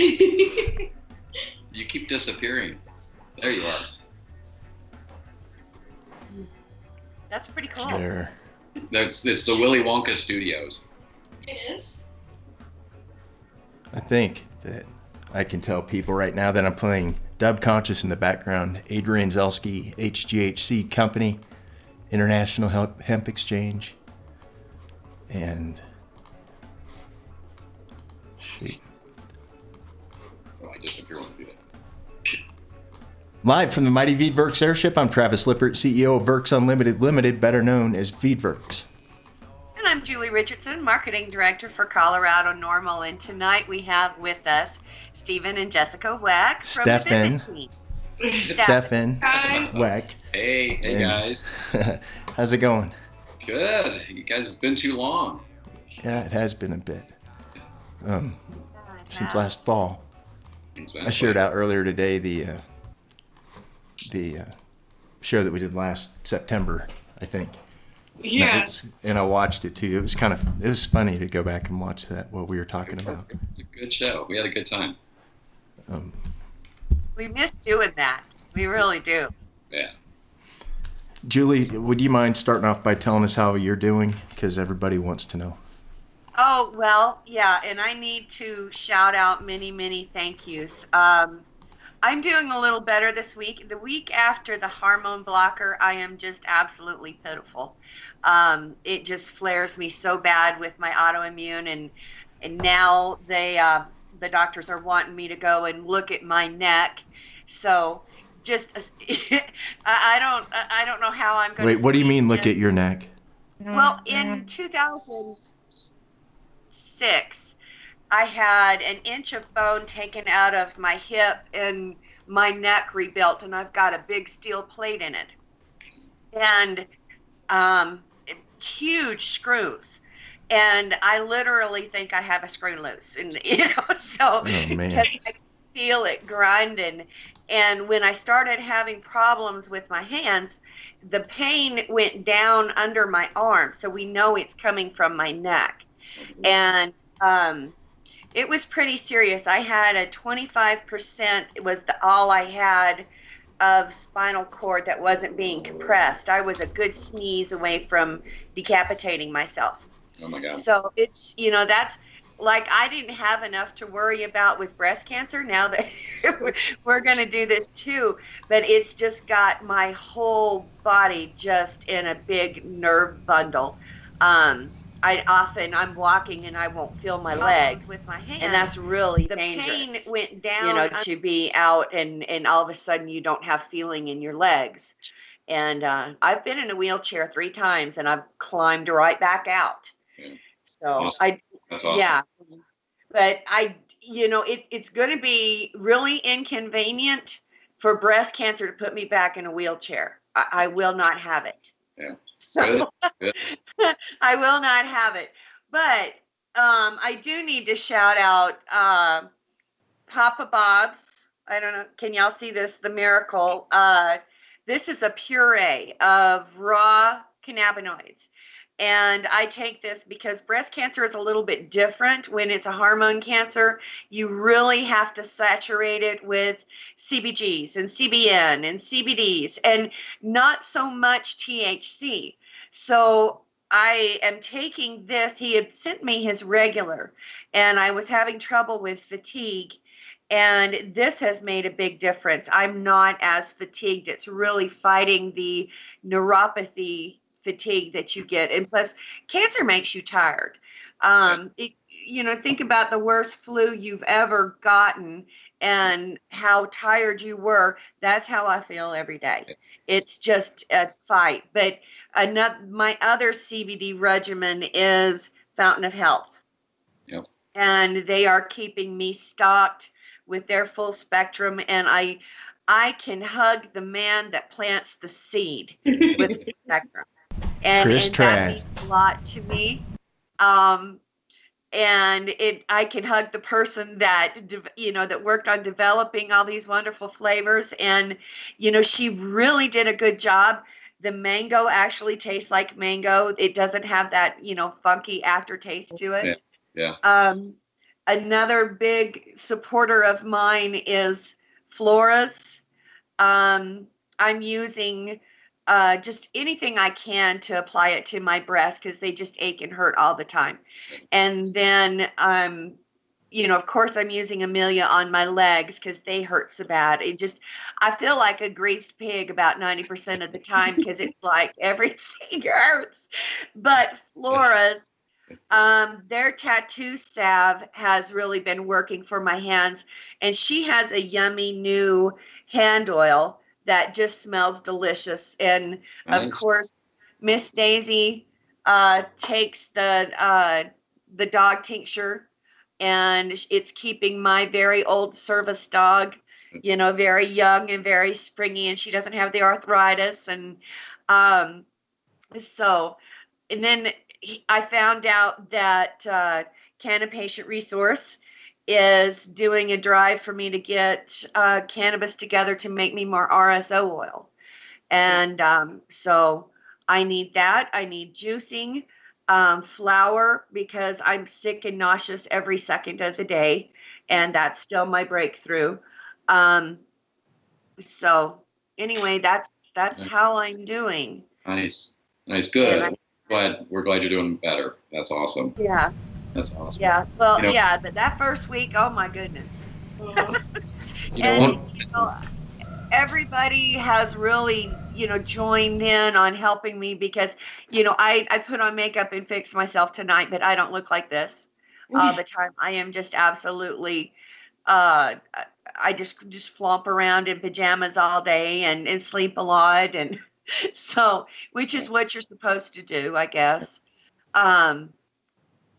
You keep disappearing. There you are. That's pretty cool. There. It's the Willy Wonka Studios. It is. I think that I can tell people right now that I'm playing Dub Conscious in the background. Adrian Zelsky, HGHC Company, International Hemp Exchange, and shoot. Oh, I disappear when I do that. Live from the Mighty Veedverks Airship, I'm Travis Lippert, CEO of Verks Unlimited Limited, better known as Veedverks. And I'm Julie Richardson, Marketing Director for Colorado Normal. And tonight we have with us Steffen and Jessica Weck from the ViViD team. Steffen Weck. Hey guys. How's it going? Good. You guys, it's been too long. Yeah, it has been a bit. Since last fall. Exactly. I shared out earlier today the show that we did last September, I think. Yeah. And I watched it too. It was funny to go back and watch that, what we were talking about. It's a good show. We had a good time. We miss doing that. We really do. Yeah. Julie, would you mind starting off by telling us how you're doing? Because everybody wants to know. Oh, well, yeah, and I need to shout out many, many thank yous. I'm doing a little better this week. The week after the hormone blocker, I am just absolutely pitiful. It just flares me so bad with my autoimmune, and now the doctors are wanting me to go and look at my neck. So just I don't know how I'm going to. Wait, what do you mean look at your neck? Well, in 2006, I had an inch of bone taken out of my hip and my neck rebuilt, and I've got a big steel plate in it. And huge screws. And I literally think I have a screw loose. And, so because I feel it grinding. And when I started having problems with my hands, the pain went down under my arm. So we know it's coming from my neck. And it was pretty serious. I had a 25%, it was all I had of spinal cord that wasn't being compressed. I was a good sneeze away from decapitating myself. Oh my God. So it's, that's like I didn't have enough to worry about with breast cancer. Now that we're going to do this too, but it's just got my whole body just in a big nerve bundle. I'm walking and I won't feel my legs with my hands, and that's really dangerous. The pain went down, to be out, and all of a sudden you don't have feeling in your legs. And I've been in a wheelchair 3 times, and I've climbed right back out. Yeah. So awesome. That's awesome. Yeah, but it's going to be really inconvenient for breast cancer to put me back in a wheelchair. I will not have it. Yeah. So Good. I will not have it. But I do need to shout out Papa Bob's. I don't know. Can y'all see this? The Miracle. This is a puree of raw cannabinoids. And I take this because breast cancer is a little bit different. When it's a hormone cancer, you really have to saturate it with CBGs and CBN and CBDs and not so much THC. So I am taking this. He had sent me his regular, and I was having trouble with fatigue. And this has made a big difference. I'm not as fatigued. It's really fighting the neuropathy fatigue that you get. And plus, cancer makes you tired. Think about the worst flu you've ever gotten and how tired you were. That's how I feel every day. It's just a fight. But my other CBD regimen is Fountain of Health. Yep. And they are keeping me stocked with their full spectrum. And I can hug the man that plants the seed with the spectrum. And that means a lot to me. I can hug the person that, that worked on developing all these wonderful flavors. And, she really did a good job. The mango actually tastes like mango. It doesn't have that, funky aftertaste to it. Yeah. Another big supporter of mine is Flora's. I'm using just anything I can to apply it to my breasts because they just ache and hurt all the time. And then, of course, I'm using Amelia on my legs because they hurt so bad. I feel like a greased pig about 90% of the time because it's like everything hurts. But Flora's, their tattoo salve has really been working for my hands. And she has a yummy new hand oil that just smells delicious. And of course, Miss Daisy takes the dog tincture, and it's keeping my very old service dog, very young and very springy, and she doesn't have the arthritis. And and then I found out that Canna Patient Resource is doing a drive for me to get cannabis together to make me more RSO oil. And so I need that. I need juicing, flour, because I'm sick and nauseous every second of the day. And that's still my breakthrough. So anyway, that's how I'm doing. Nice. Good. We're glad you're doing better. That's awesome. Yeah. That's awesome. Yeah. Well, but that first week, oh my goodness. Everybody has really, joined in on helping me because, I put on makeup and fix myself tonight, but I don't look like this all the time. I am just absolutely, I just flomp around in pajamas all day and sleep a lot. And so, which is what you're supposed to do, I guess.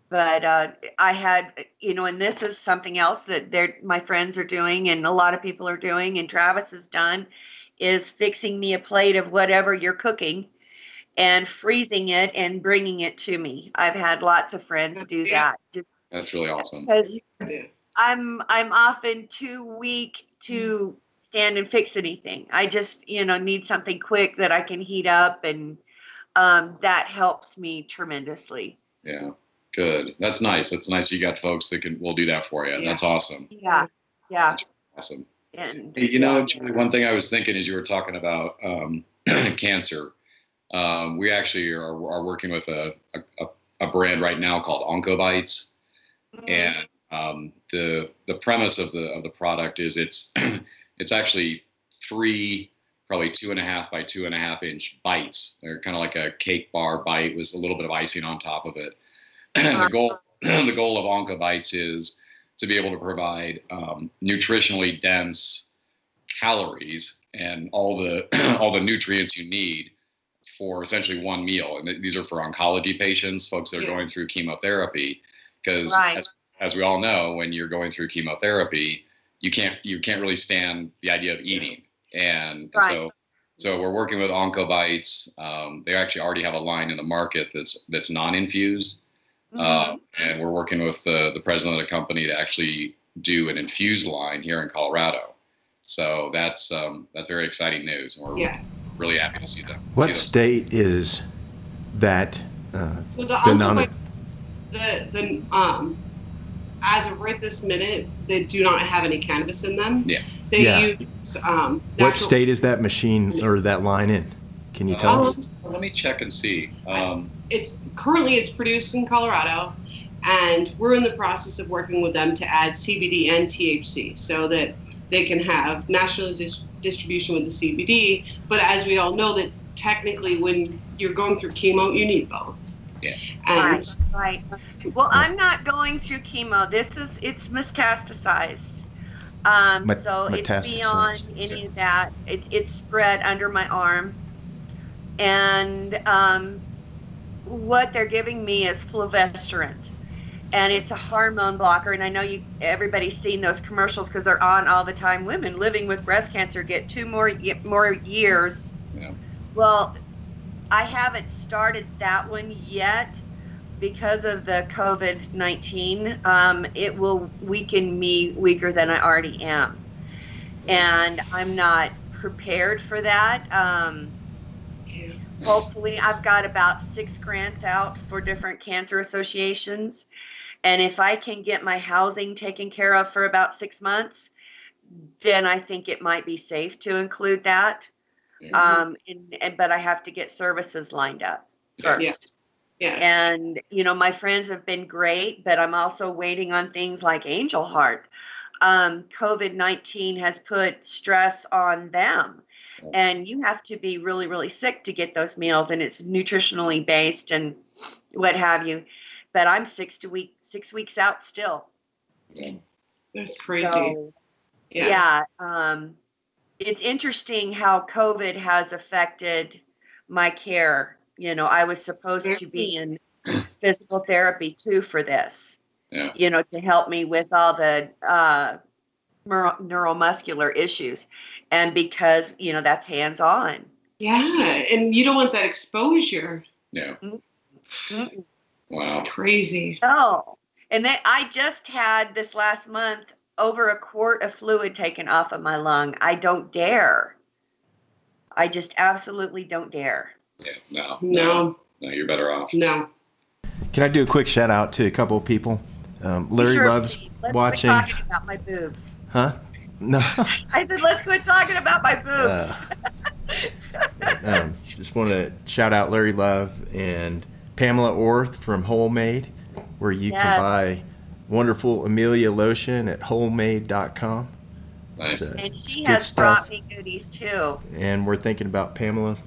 But I had, and this is something else that my friends are doing and a lot of people are doing, and Travis has done, is fixing me a plate of whatever you're cooking and freezing it and bringing it to me. I've had lots of friends do that. That's really awesome. Because I'm often too weak to stand and fix anything. I just, need something quick that I can heat up, and that helps me tremendously. Yeah. Good. That's nice. That's nice. You got folks that will do that for you. Yeah. That's awesome. Yeah. That's awesome. And hey, Julie, one thing I was thinking as you were talking about cancer, we actually are working with a brand right now called OncoBites, and the premise of the product is it's actually 3 probably 2.5 by 2.5 inch bites. They're kind of like a cake bar bite with a little bit of icing on top of it. The goal of OncoBites is to be able to provide nutritionally dense calories and all the nutrients you need for essentially one meal. And these are for oncology patients, folks that are going through chemotherapy, because as we all know, when you're going through chemotherapy, you can't really stand the idea of eating. And so we're working with OncoBites. They actually already have a line in the market that's non-infused. And we're working with the president of the company to actually do an infused line here in Colorado. So that's very exciting news. And we're really happy to see that. What state is that? So the as of right this minute, they do not have any cannabis in them. Yeah. They use what state is that machine or that line in? Can you tell us? Let me check and see. It's produced in Colorado, and we're in the process of working with them to add CBD and THC so that they can have national distribution with the CBD. But as we all know, that technically when you're going through chemo, you need both. Yeah. And right. Well, I'm not going through chemo. It's metastasized. So it's beyond any of that. It's spread under my arm. And what they're giving me is fulvestrant, and it's a hormone blocker. And I know everybody's seen those commercials because they're on all the time. Women living with breast cancer get 2 more years. Yeah. Well, I haven't started that one yet because of the COVID-19. It will weaken me weaker than I already am, and I'm not prepared for that. Hopefully, I've got about 6 grants out for different cancer associations, And if I can get my housing taken care of for about 6 months, then I think it might be safe to include that. But I have to get services lined up first. Yeah. Yeah. And, my friends have been great, but I'm also waiting on things like Angel Heart. COVID-19 has put stress on them. And you have to be really, really sick to get those meals, and it's nutritionally based and what have you. But I'm 6 weeks out still. That's crazy. So, it's interesting how COVID has affected my care. I was supposed to be in physical therapy too for this, to help me with all the neuromuscular issues. And because, that's hands-on. Yeah, and you don't want that exposure. Yeah. Mm-hmm. Wow. Crazy. No. And then I just had this last month over a quart of fluid taken off of my lung. I don't dare. I just absolutely don't dare. Yeah, no, you're better off. No. Can I do a quick shout out to a couple of people? Larry loves let's watching. Quit talking about my boobs. Huh? No. I said, let's quit talking about my boobs. Just want to shout out Larry Love and Pamela Orth from Wholemade, where you can buy wonderful Amelia lotion at wholemade.com. Nice. And she has brought me goodies too. And we're thinking about Pamela.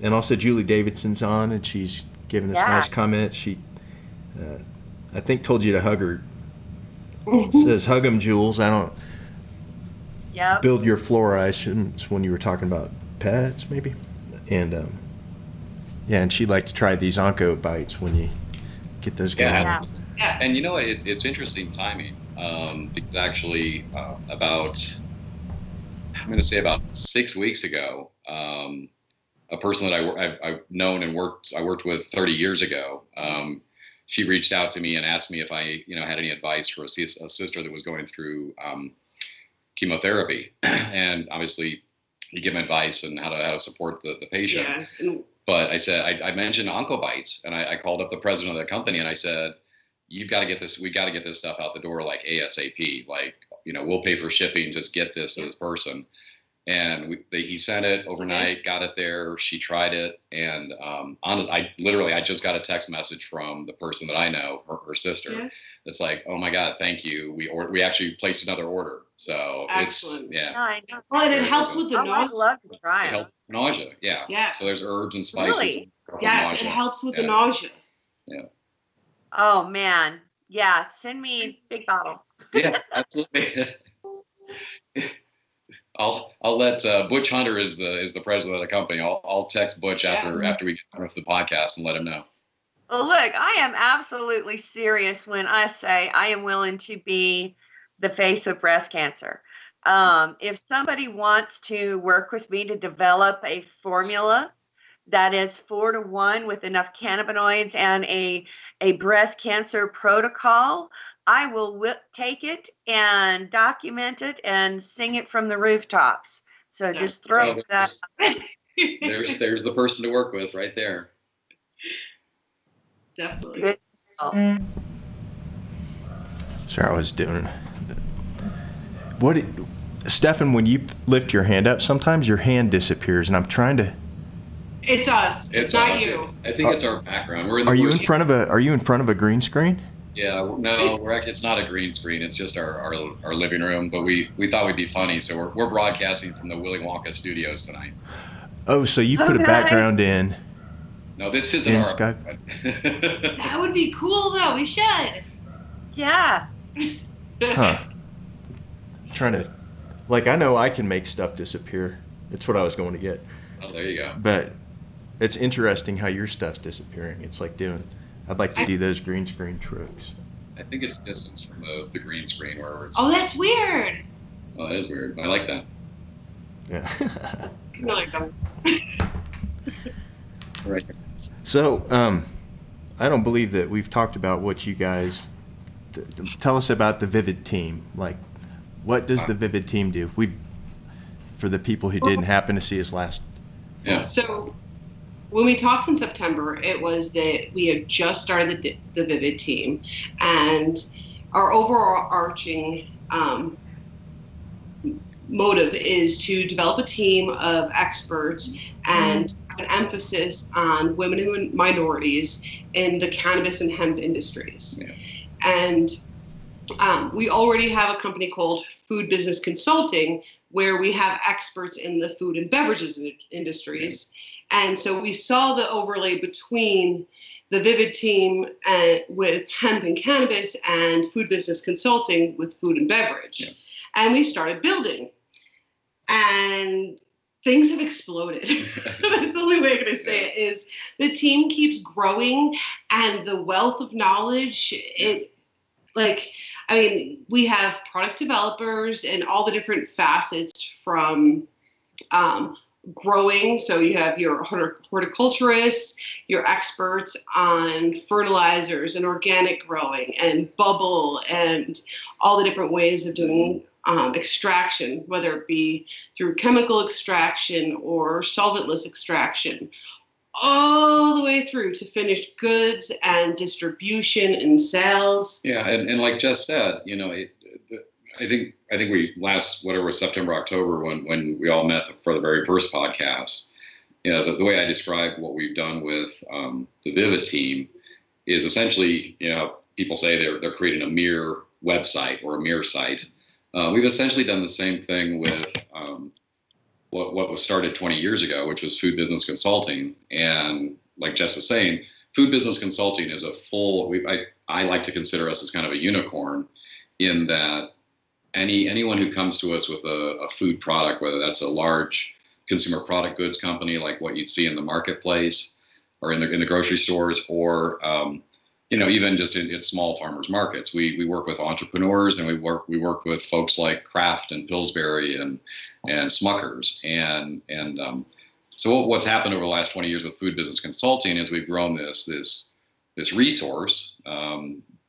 And also Julie Davidson's on, and she's given us nice comments. She, I think, told you to hug her. It says, hug 'em, Jules. I don't build your flora. I assume it's when you were talking about pets, maybe. And, and she'd like to try these Onco bites when you get those going. Yeah. And it's interesting timing. Because actually about 6 weeks ago, a person that I've known and I worked with 30 years ago, she reached out to me and asked me if I, had any advice for a sister that was going through chemotherapy. And obviously you give them advice on how to support the patient. Yeah. But I said, I mentioned Oncobites, and I called up the president of the company and I said, we got to get this stuff out the door like ASAP. Like, we'll pay for shipping, just get this to this person. And he sent it overnight, got it there. She tried it. And I just got a text message from the person that I know, her sister. Yeah. It's like, oh my God, thank you. We actually placed another order. So excellent. It's, Well, and it helps with the nausea. I'd love to try it. Helps with nausea, yeah. So there's herbs and spices. Really? Yes, it helps with the nausea. Yeah. Oh man. Yeah. Send me a big bottle. Yeah, absolutely. I'll let Butch Hunter is the president of the company. I'll text Butch after we get done with the podcast and let him know. Well, look, I am absolutely serious when I say I am willing to be the face of breast cancer. If somebody wants to work with me to develop a formula that is 4-to-1 with enough cannabinoids and a breast cancer protocol, I will take it and document it and sing it from the rooftops. So just throw that. There's the person to work with right there. Definitely. Good. Sorry, I was doing. Steffen, when you lift your hand up, sometimes your hand disappears, and I'm trying to. It's us. It's not us. You. I think it's our background. Are you in front of a green screen? Yeah, no, we're actually. It's not a green screen. It's just our living room. But we thought we'd be funny, so we're broadcasting from the Willy Wonka studios tonight. Oh, so you put a background in? No, this isn't our Skype. That would be cool, though. We should. Yeah. Huh. Trying to, I know I can make stuff disappear. That's what I was going to get. Oh, there you go. But it's interesting how your stuff's disappearing. It's like I'd like to do those green screen tricks. I think it's distance from the green screen where it's. Oh, that's weird. Oh, that is weird. I like that. Yeah. Really dumb. Right. So, I don't believe that we've talked about what you guys. Tell us about the ViViD team. What does the ViViD team do? For the people who didn't happen to see us last. Yeah. So, when we talked in September, it was that we had just started the ViViD team, and our overarching motive is to develop a team of experts and an emphasis on women and minorities in the cannabis and hemp industries. Yeah. And we already have a company called Food Business Consulting, where we have experts in the food and beverages industries. And so we saw the overlay between the ViViD team with hemp and cannabis and Food Business Consulting with food and beverage. Yeah. And we started building. And things have exploded. That's the only way I'm going to say it is the team keeps growing, and the wealth of knowledge, we have product developers and all the different facets from growing. So you have your horticulturists, your experts on fertilizers and organic growing and bubble and all the different ways of doing extraction, whether it be through chemical extraction or solventless extraction, all the way through to finished goods and distribution and sales. Yeah, and like Jess said, I think we last, whatever, September, October, when we all met for the very first podcast, the way I describe what we've done with the ViViD team is essentially, people say they're creating a mirror website or a mirror site. We've essentially done the same thing with what was started 20 years ago, which was Food Business Consulting. And like Jess is saying, Food Business Consulting is a full, I like to consider us as kind of a unicorn in that anyone who comes to us with a food product, whether that's a large consumer product goods company like what you'd see in the marketplace or in the grocery stores, or even just in small farmers markets, we work with entrepreneurs, and we work with folks like Kraft and Pillsbury and Smuckers, and so what's happened over the last 20 years with Food Business Consulting is we've grown this resource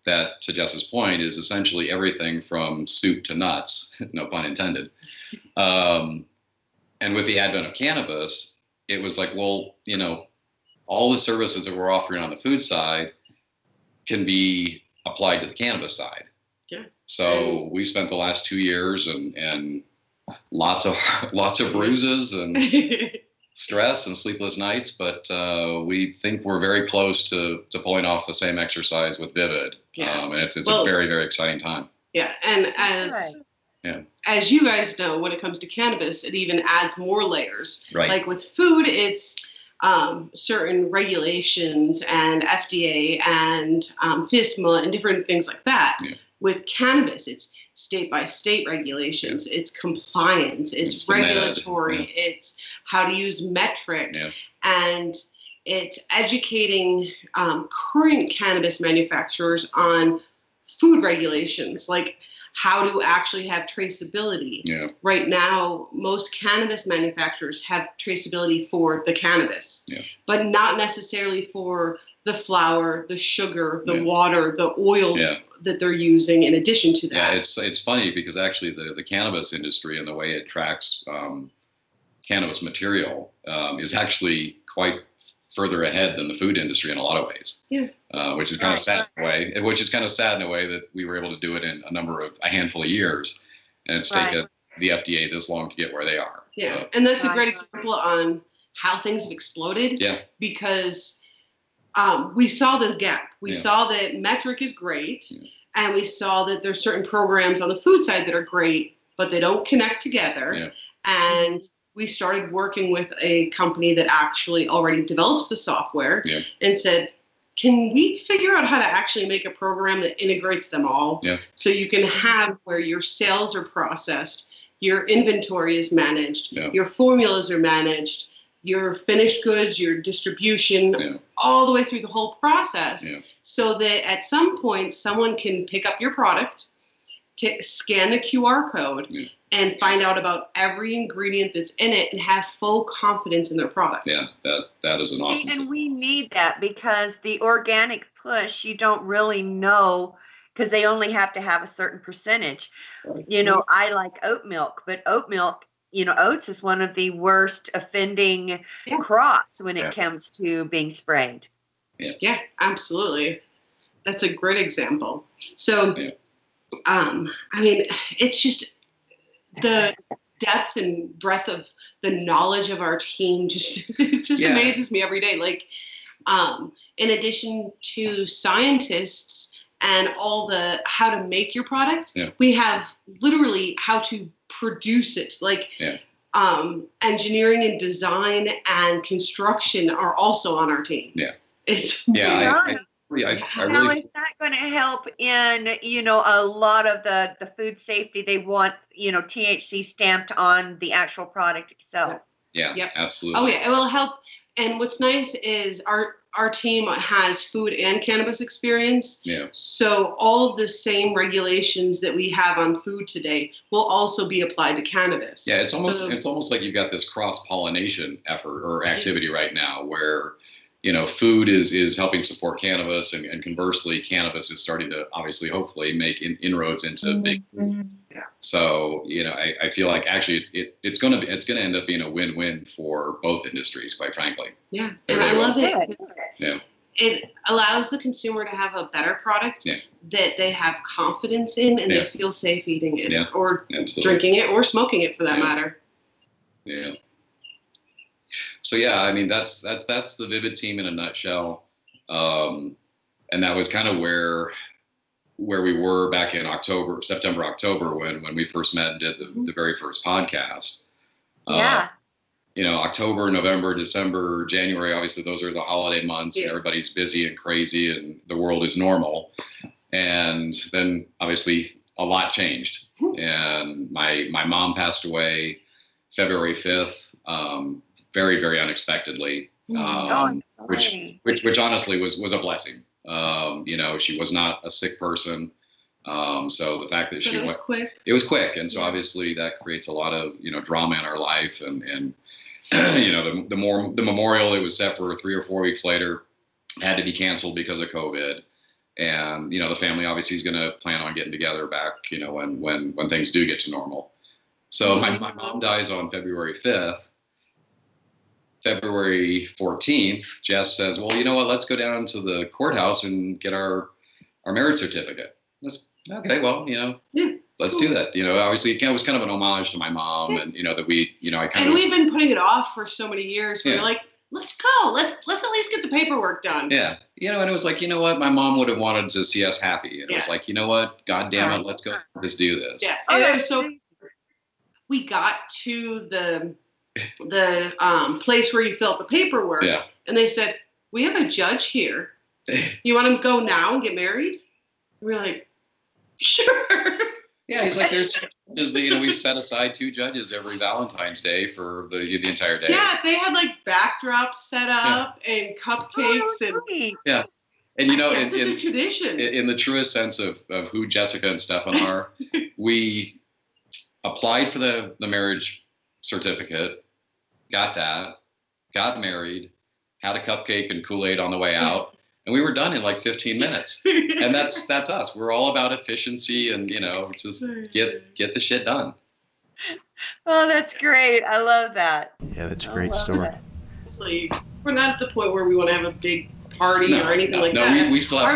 that, to Jess's point, is essentially everything from soup to nuts, no pun intended. And with the advent of cannabis, it was like, well, all the services that we're offering on the food side can be applied to the cannabis side. Yeah. So we spent the last 2 years and lots of bruises and stress and sleepless nights, but we think we're very close to pulling off the same exercise with ViViD. Yeah. And it's a very, very exciting time. Yeah, and as you guys know, when it comes to cannabis, it even adds more layers. Right. Like with food, it's certain regulations and FDA and FSMA and different things like that. Yeah. With cannabis, it's state-by-state regulations, it's compliance, it's regulatory, it's how to use metric, and it's educating current cannabis manufacturers on food regulations, like how to actually have traceability. Yeah. Right now, most cannabis manufacturers have traceability for the cannabis, but not necessarily for the flour, the sugar, the water, the oil that they're using in addition to that. Yeah, it's funny because actually the cannabis industry and the way it tracks cannabis material is actually quite further ahead than the food industry in a lot of ways. Yeah. Which is kind of sad in a way. Which is kind of sad in a way that we were able to do it in a handful of years, and it's taken the FDA this long to get where they are. Yeah, and that's a great example on how things have exploded. Yeah. Because we saw the gap. We saw that metric is great, and we saw that there's certain programs on the food side that are great, but they don't connect together. Yeah. And we started working with a company that actually already develops the software and said, can we figure out how to actually make a program that integrates them all? Yeah. So you can have where your sales are processed, your inventory is managed, your formulas are managed, your finished goods, your distribution, all the way through the whole process, so that at some point someone can pick up your product, scan the QR code, and find out about every ingredient that's in it and have full confidence in their product. Yeah, that is an awesome And we need that because the organic push, you don't really know, because they only have to have a certain percentage. Right. I like oat milk, but oat milk oats is one of the worst offending Yeah. crops when it Yeah. comes to being sprayed. Yeah, absolutely. That's a great example. So, Yeah. I mean, it's just the depth and breadth of the knowledge of our team it just Yeah. amazes me every day. Like, in addition to scientists and all the how to make your product, Yeah. we have literally how to produce it. Like, Yeah. Engineering and design and construction are also on our team. Yeah. It's Yeah, I Now, really, is that going to help in, a lot of the food safety? They want, THC stamped on the actual product itself. yeah, Yep. absolutely. Oh yeah, it will help. And what's nice is our team has food and cannabis experience. Yeah. So all of the same regulations that we have on food today will also be applied to cannabis. Yeah, it's So- almost like you've got this cross-pollination effort or activity right now where, food is helping support cannabis, and conversely, cannabis is starting to obviously, hopefully, make inroads into big. Yeah. So, I feel like actually it's going to end up being a win-win for both industries, quite frankly. Yeah, It and I really love it. Good. Yeah. It allows the consumer to have a better product Yeah. that they have confidence in and Yeah. they feel safe eating it Yeah. or Absolutely. drinking it or smoking it for that Yeah. matter. Yeah. So yeah, I mean that's the ViViD team in a nutshell, and that was kind of where we were back in September, October when we first met and did the very first podcast. Yeah. October, November, December, January. Obviously, those are the holiday months. Yeah. Everybody's busy and crazy, and the world is normal. And then obviously a lot changed, and my mom passed away February 5th. Very, very unexpectedly, which honestly was a blessing. She was not a sick person. So the fact that But she it was went, quick. it was quick. And so Yeah. obviously that creates a lot of, drama in our life. And the memorial that was set for 3 or 4 weeks later had to be canceled because of COVID. And, the family obviously is going to plan on getting together back, when things do get to normal. So my mom dies on February 5th. February 14th, Jess says, well, you know what, let's go down to the courthouse and get our marriage certificate. Okay, well, let's do that. Obviously it was kind of an homage to my mom, and, that we, And we've been putting it off for so many years. We're Yeah. like, let's go. Let's at least get the paperwork done. Yeah. And it was like, what, my mom would have wanted to see us happy. And it was Yeah. like, what, God damn it, let's go, let's do this. Yeah. Oh, And it that's was so we got to the place where you fill out the paperwork, Yeah. and they said, we have a judge here. You want to go now and get married? And we're like, sure. Yeah, he's like, there's judges that, we set aside 2 judges every Valentine's Day for the entire day. Yeah, they had like backdrops set up and cupcakes and Yeah. And yes, it's a tradition. in the truest sense of who Jessica and Steffen are, we applied for the marriage certificate, got that, got married, had a cupcake and Kool-Aid on the way out, and we were done in like 15 minutes. And that's us. We're all about efficiency and, just get the shit done. Oh, that's great. I love that. Yeah, that's a I great love story. that. Honestly, we're not at the point where we want to have a big party or anything like no, that. we still have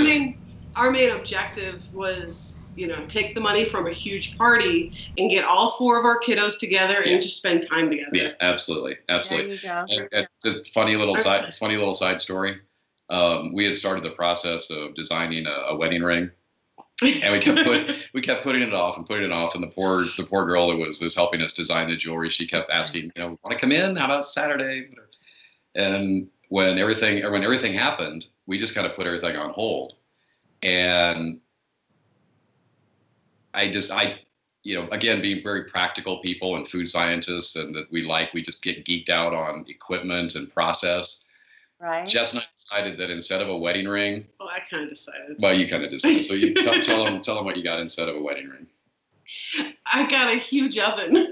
Our main objective was, take the money from a huge party and get all 4 of our kiddos together Yeah. and just spend time together. Yeah, absolutely. There you go. And just funny little side story. We had started the process of designing a wedding ring, and we kept putting it off, and the poor girl that was helping us design the jewelry, she kept asking, want to come in? How about Saturday? And when everything happened, we just kind of put everything on hold. And again, being very practical people and food scientists, and that we just get geeked out on equipment and process. Right. Jess and I decided that instead of a wedding ring, Well, I kind of decided. well, you kind of decided. So you tell them what you got instead of a wedding ring. I got a huge oven.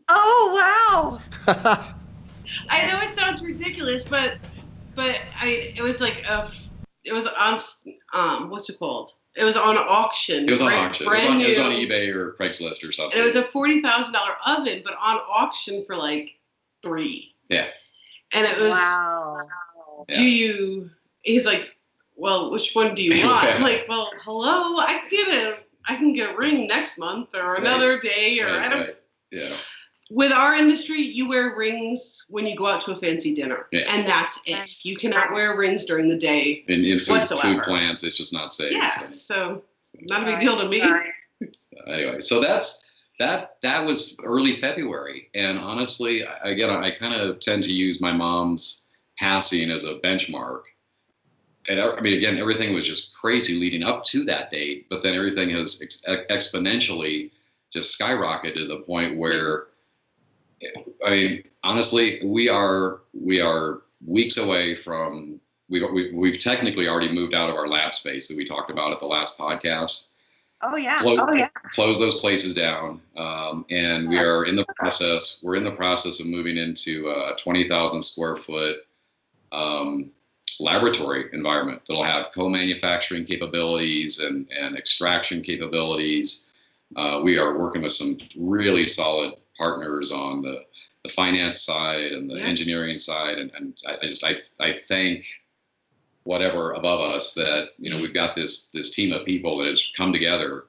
Oh, wow. I know it sounds ridiculous, but it was like it was on what's it called? It was on auction. It was on auction. It was on new. eBay or Craigslist or something. And it was a $40,000 oven, but on auction for like $3,000. Yeah. And it was, Wow. he's like, well, which one do you want? I'm like, well, hello, I can get a ring next month or another day or I don't. Right. Yeah. With our industry, you wear rings when you go out to a fancy dinner, and that's it. Right. You cannot wear rings during the day. In food whatsoever. plants, it's just not safe. Yeah, so not a big Right. deal to me. Right. Anyway, so that was early February, and honestly, again, I kind of tend to use my mom's passing as a benchmark. And I mean, again, everything was just crazy leading up to that date, but then everything has exponentially just skyrocketed to the point where, I mean, honestly, we are weeks away from we've technically already moved out of our lab space that we talked about at the last podcast. Oh yeah. Close those places down, and we are in the process. We're in the process of moving into a 20,000 square foot laboratory environment that'll have co-manufacturing capabilities and extraction capabilities. We are working with some really solid partners on the finance side and the engineering side, and I thank whatever above us that we've got this team of people that has come together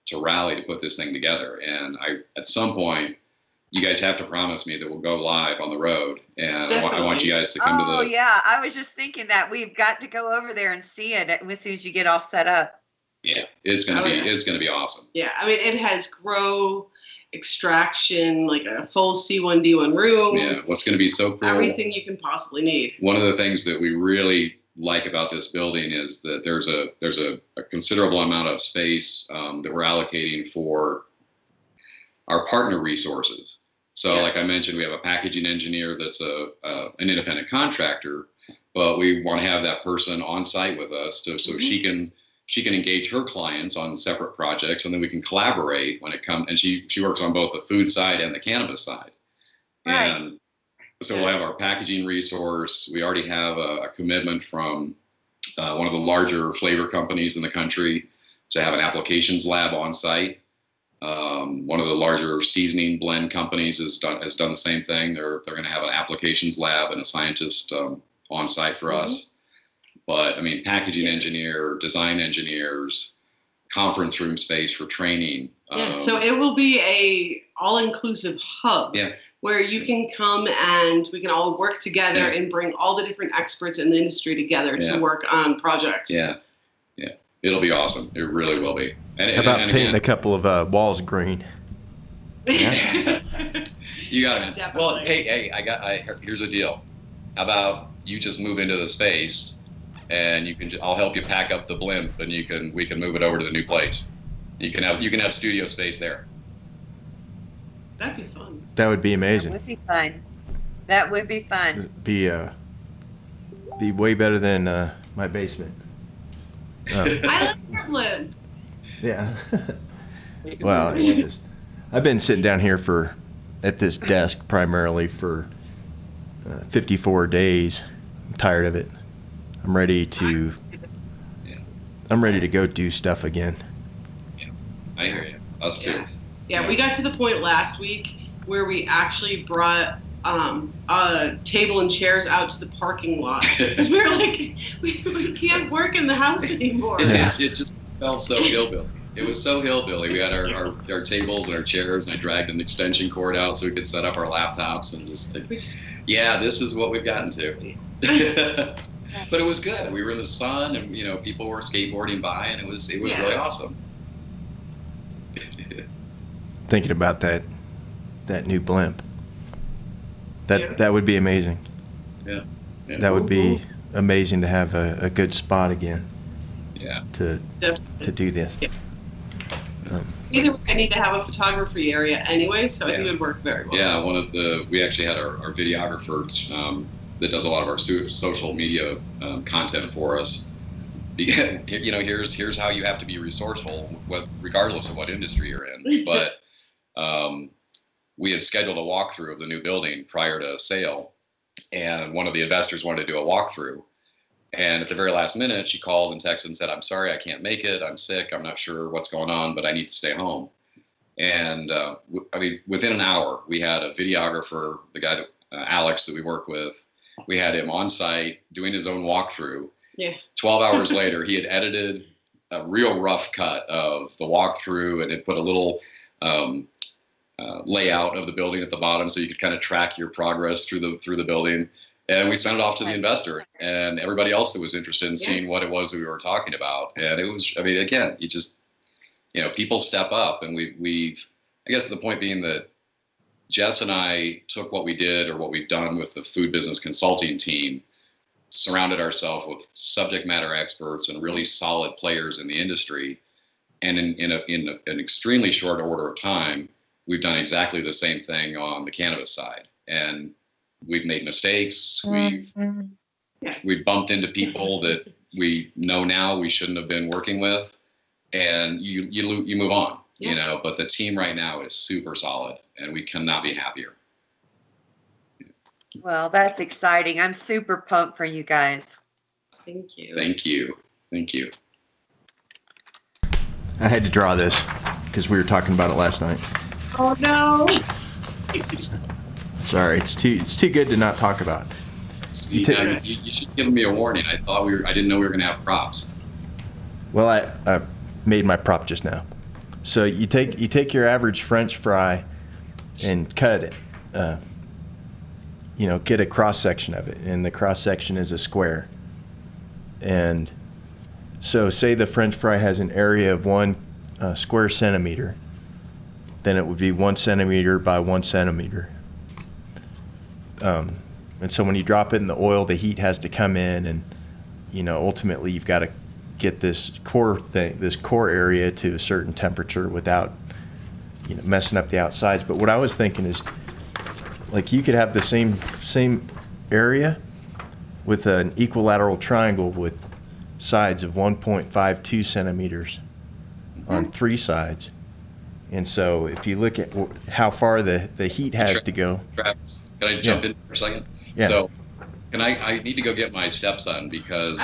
to rally to put this thing together. And at some point, you guys have to promise me that we'll go live on the road, and I want you guys to come to the. Oh yeah, I was just thinking that we've got to go over there and see it as soon as you get all set up. Yeah, it's gonna be awesome. Yeah, I mean, it has grow, extraction, like a full C1D1 room. Yeah, what's gonna be so cool? Everything you can possibly need. One of the things that we really like about this building is that there's a considerable amount of space that we're allocating for our partner resources. So like I mentioned, we have a packaging engineer that's an independent contractor, but we want to have that person on site with us so she can engage her clients on separate projects, and then we can collaborate when it comes. And she works on both the food side and the cannabis side. Right. And so we'll have our packaging resource. We already have a commitment from one of the larger flavor companies in the country to have an applications lab on site. One of the larger seasoning blend companies has done the same thing. They're going to have an applications lab and a scientist on site for us. But I mean, packaging engineer, design engineers, conference room space for training. So it will be a all-inclusive hub where you can come and we can all work together and bring all the different experts in the industry together to work on projects. Yeah. It'll be awesome. It really will be. How about painting a couple of walls green? Yeah. You got it. Definitely. Well, hey, here's a deal. How about you just move into the space, and I'll help you pack up the blimp, and we can move it over to the new place. You can have studio space there. That'd be fun. That would be amazing. That would be fun. It'd be way better than my basement. I like that blimp. Yeah. Well, it's just I've been sitting down here at this desk primarily for 54 days. I'm tired of it. I'm ready to go do stuff again. Yeah, I hear you. Us too. Yeah, we got to the point last week where we actually brought a table and chairs out to the parking lot because we were like, we can't work in the house anymore. It just felt so hillbilly. It was so hillbilly. We had our tables and our chairs, and I dragged an extension cord out so we could set up our laptops and just this is what we've gotten to. But it was good. We were in the sun, and people were skateboarding by, and it was really awesome. Thinking about that new blimp. That would be amazing. Yeah. That would be amazing to have a good spot again. Yeah. To do this. Yeah. Either way, I need to have a photography area anyway, so I think it would work very well. Yeah, we actually had our videographer that does a lot of our social media content for us. Here's how you have to be resourceful, regardless of what industry you're in. But we had scheduled a walkthrough of the new building prior to sale, and one of the investors wanted to do a walkthrough. And at the very last minute, she called and texted and said, "I'm sorry, I can't make it. I'm sick. I'm not sure what's going on, but I need to stay home." And I mean, within an hour, we had a videographer, the guy that Alex that we work with. We had him on site doing his own walkthrough. Yeah. 12 hours later, he had edited a real rough cut of the walkthrough and had put a little layout of the building at the bottom so you could kind of track your progress through the building. And we sent it off to the investor and everybody else that was interested in seeing what it was that we were talking about. And it was, I mean, again, you just, you know, people step up, and we've, I guess the point being that Jess and I took what we did or what we've done with the food business consulting team, surrounded ourselves with subject matter experts and really solid players in the industry. And in an extremely short order of time, we've done exactly the same thing on the cannabis side. And we've made mistakes. We've bumped into people that we know now we shouldn't have been working with, and you move on, you know. But the team right now is super solid, and we cannot be happier. Well, that's exciting. I'm super pumped for you guys. Thank you. Thank you. Thank you. I had to draw this because we were talking about it last night. Oh no. Sorry, it's too good to not talk about. You should give me a warning. I didn't know we were going to have props. Well, I made my prop just now. So you take your average French fry and cut it. You know, get a cross section of it, and the cross section is a square. And so, say the French fry has an area of 1 square centimeter, then it would be 1 centimeter by 1 centimeter. And so when you drop it in the oil, the heat has to come in, and you know, ultimately you've got to get this core area to a certain temperature without, you know, messing up the outsides. But what I was thinking is, like, you could have the same area with an equilateral triangle with sides of 1.52 centimeters on 3 sides. And so if you look at how far the heat has to go. Travis, can I jump in for a second? Yeah. So I need to go get my stepson because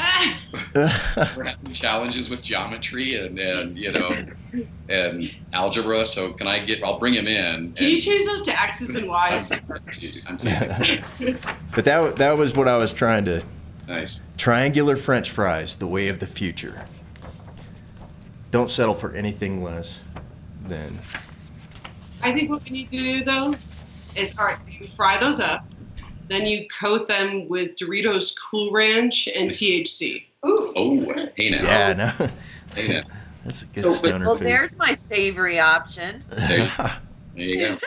we're having challenges with geometry and you know, and algebra. So I'll bring him in. Can you change those to X's and Y's? I'm teasing. But that was what I was trying to. Nice. Triangular French fries, the way of the future. Don't settle for anything less than. I think what we need to do though is, all right, you fry those up, then you coat them with Doritos Cool Ranch and THC. Ooh. Oh, hey now. Yeah, no. Hey now. That's a good stoner Well, food. there's my savory option. There you go.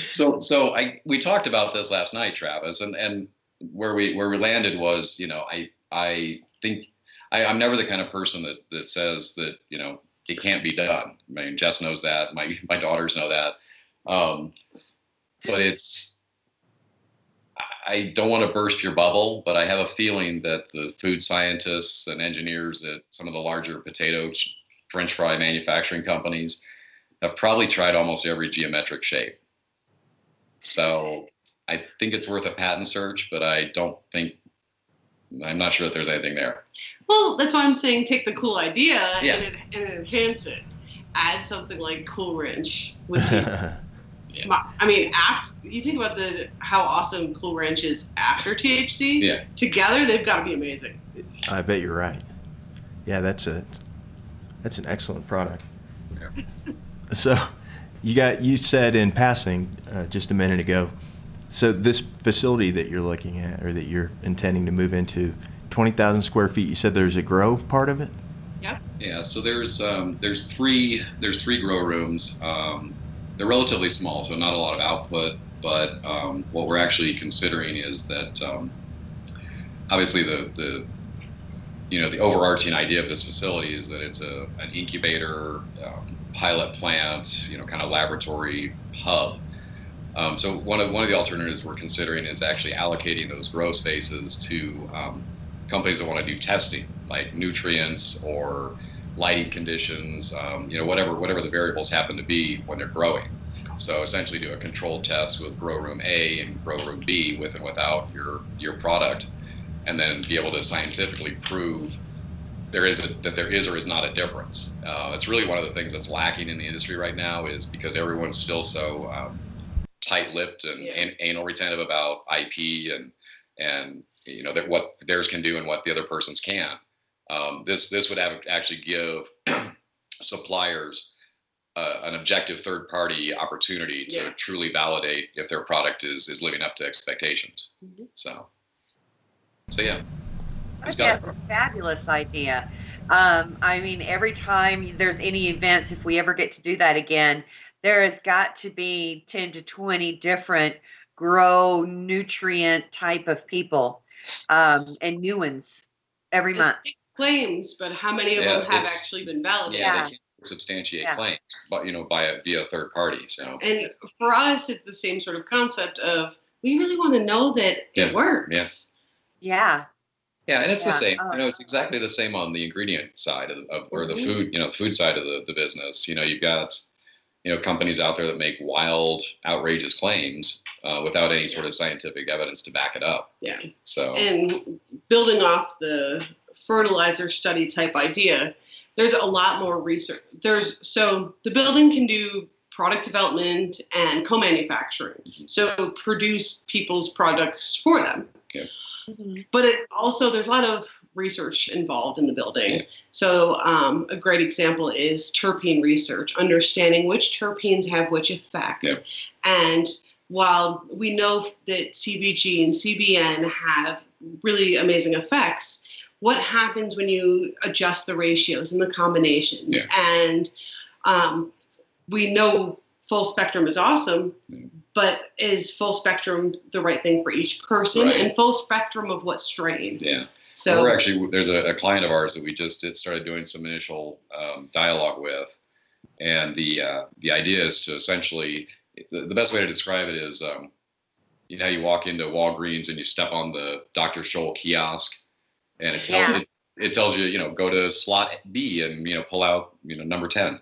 So we talked about this last night, Travis, and where we landed was, you know, I think I'm never the kind of person that says that, you know, it can't be done. I mean, Jess knows that. My daughters know that. But I don't want to burst your bubble, but I have a feeling that the food scientists and engineers at some of the larger potato French fry manufacturing companies have probably tried almost every geometric shape. So I think it's worth a patent search, but I'm not sure that there's anything there. Well, that's why I'm saying take the cool idea Yeah. and enhance it. Add something like Cool Ranch with THC. I mean, you think about how awesome Cool Ranch is after THC. Yeah. Together, they've got to be amazing. I bet you're right. Yeah, that's an excellent product. Yeah. So, you said in passing just a minute ago. So this facility that you're looking at, or that you're intending to move into, 20,000 square feet. You said there's a grow part of it. Yep. Yeah. So there's three grow rooms. They're relatively small, so not a lot of output. But what we're actually considering is that obviously the overarching idea of this facility is that it's an incubator, pilot plant, you know, kind of laboratory hub. So one of the alternatives we're considering is actually allocating those grow spaces to companies that want to do testing, like nutrients or lighting conditions, you know, whatever the variables happen to be when they're growing. So essentially do a controlled test with grow room A and grow room B with and without your product, and then be able to scientifically prove there is or is not a difference. That's really one of the things that's lacking in the industry right now, is because everyone's still so tight-lipped and anal retentive about IP and that what theirs can do and what the other person's can't. This would actually give suppliers an objective third-party opportunity to truly validate if their product is living up to expectations. Mm-hmm. So yeah. That's a fabulous idea. I mean, every time there's any events, if we ever get to do that again, there has got to be 10 to 20 different grow nutrient type of people, and new ones every month. Claims, but how many of them have actually been validated? Yeah, they can't substantiate claims, but via a third party. So, and for us, it's the same sort of concept of we really want to know that it works. Yeah. Yeah, and it's the same. It's exactly the same on the ingredient side of or the food, food side of the business. You've got companies out there that make wild, outrageous claims without any sort of scientific evidence to back it up. Yeah. So, and building off the fertilizer study type idea, there's a lot more research. So the building can do product development and co-manufacturing. So produce people's products for them. Yeah. But there's a lot of research involved in the building. Yeah. So a great example is terpene research, understanding which terpenes have which effect. Yeah. And while we know that CBG and CBN have really amazing effects, what happens when you adjust the ratios and the combinations? Yeah. And we know full spectrum is awesome, but is full spectrum the right thing for each person? Right. And full spectrum of what strain? Yeah. So there's a client of ours that we just started doing some initial dialogue with, and the idea is to essentially, the best way to describe it is, you walk into Walgreens and you step on the Dr. Scholl kiosk, and it tells you, go to slot B and pull out number 10,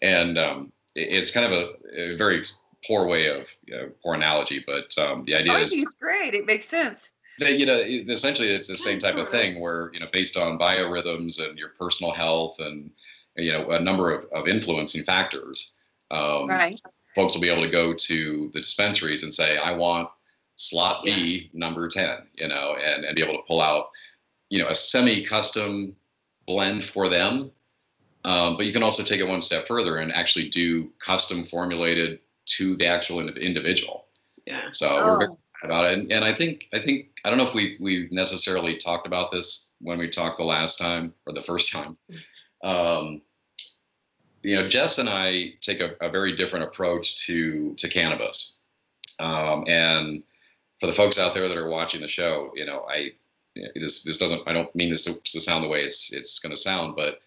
and it's kind of a very poor way of poor analogy, but the idea is it's great. It makes sense. That, essentially it's the same type of thing where based on biorhythms and your personal health and a number of influencing factors, folks will be able to go to the dispensaries and say, I want slot B number 10, and be able to pull out a semi-custom blend for them. But you can also take it one step further and actually do custom formulated to the actual individual. Yeah. So we're very excited about it. And I think, I don't know if we necessarily talked about this when we talked the last time or the first time. Jess and I take a very different approach to cannabis. And for the folks out there that are watching the show, this doesn't, I don't mean this to sound the way it's going to sound, but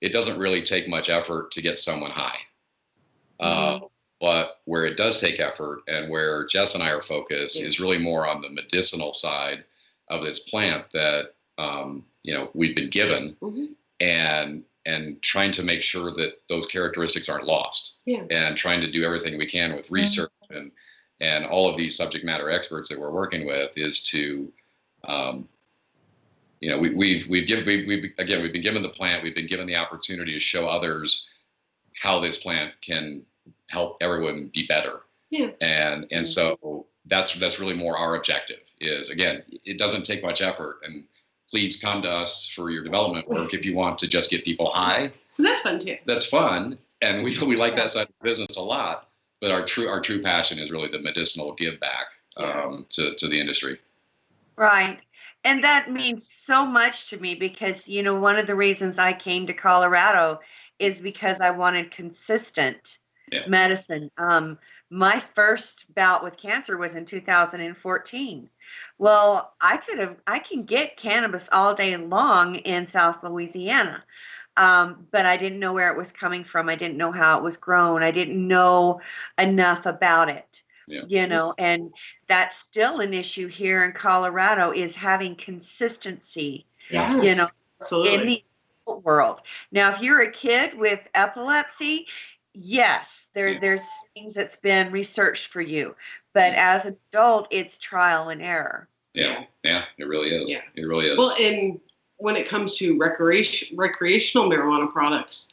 it doesn't really take much effort to get someone high. But where it does take effort, and where Jess and I are focused, is really more on the medicinal side of this plant that we've been given, and trying to make sure that those characteristics aren't lost. Yeah. And trying to do everything we can with research and all of these subject matter experts that we're working with is to we've been given the plant, we've been given the opportunity to show others how this plant can help everyone be better. Yeah. And so that's really more our objective is, again, it doesn't take much effort, and please come to us for your development work if you want to just get people high. That's fun too. That's fun. And we like that side of the business a lot, but our true passion is really the medicinal give back to the industry. Right. And that means so much to me because, one of the reasons I came to Colorado is because I wanted consistent medicine. My first bout with cancer was in 2014. Well, I can get cannabis all day long in South Louisiana. But I didn't know where it was coming from. I didn't know how it was grown. I didn't know enough about it. Yeah. And that's still an issue here in Colorado, is having consistency, absolutely. In the world. Now, if you're a kid with epilepsy, yes, there's things that's been researched for you, but as an adult, it's trial and error. Yeah. It really is. Yeah. It really is. Well, and when it comes to recreational marijuana products,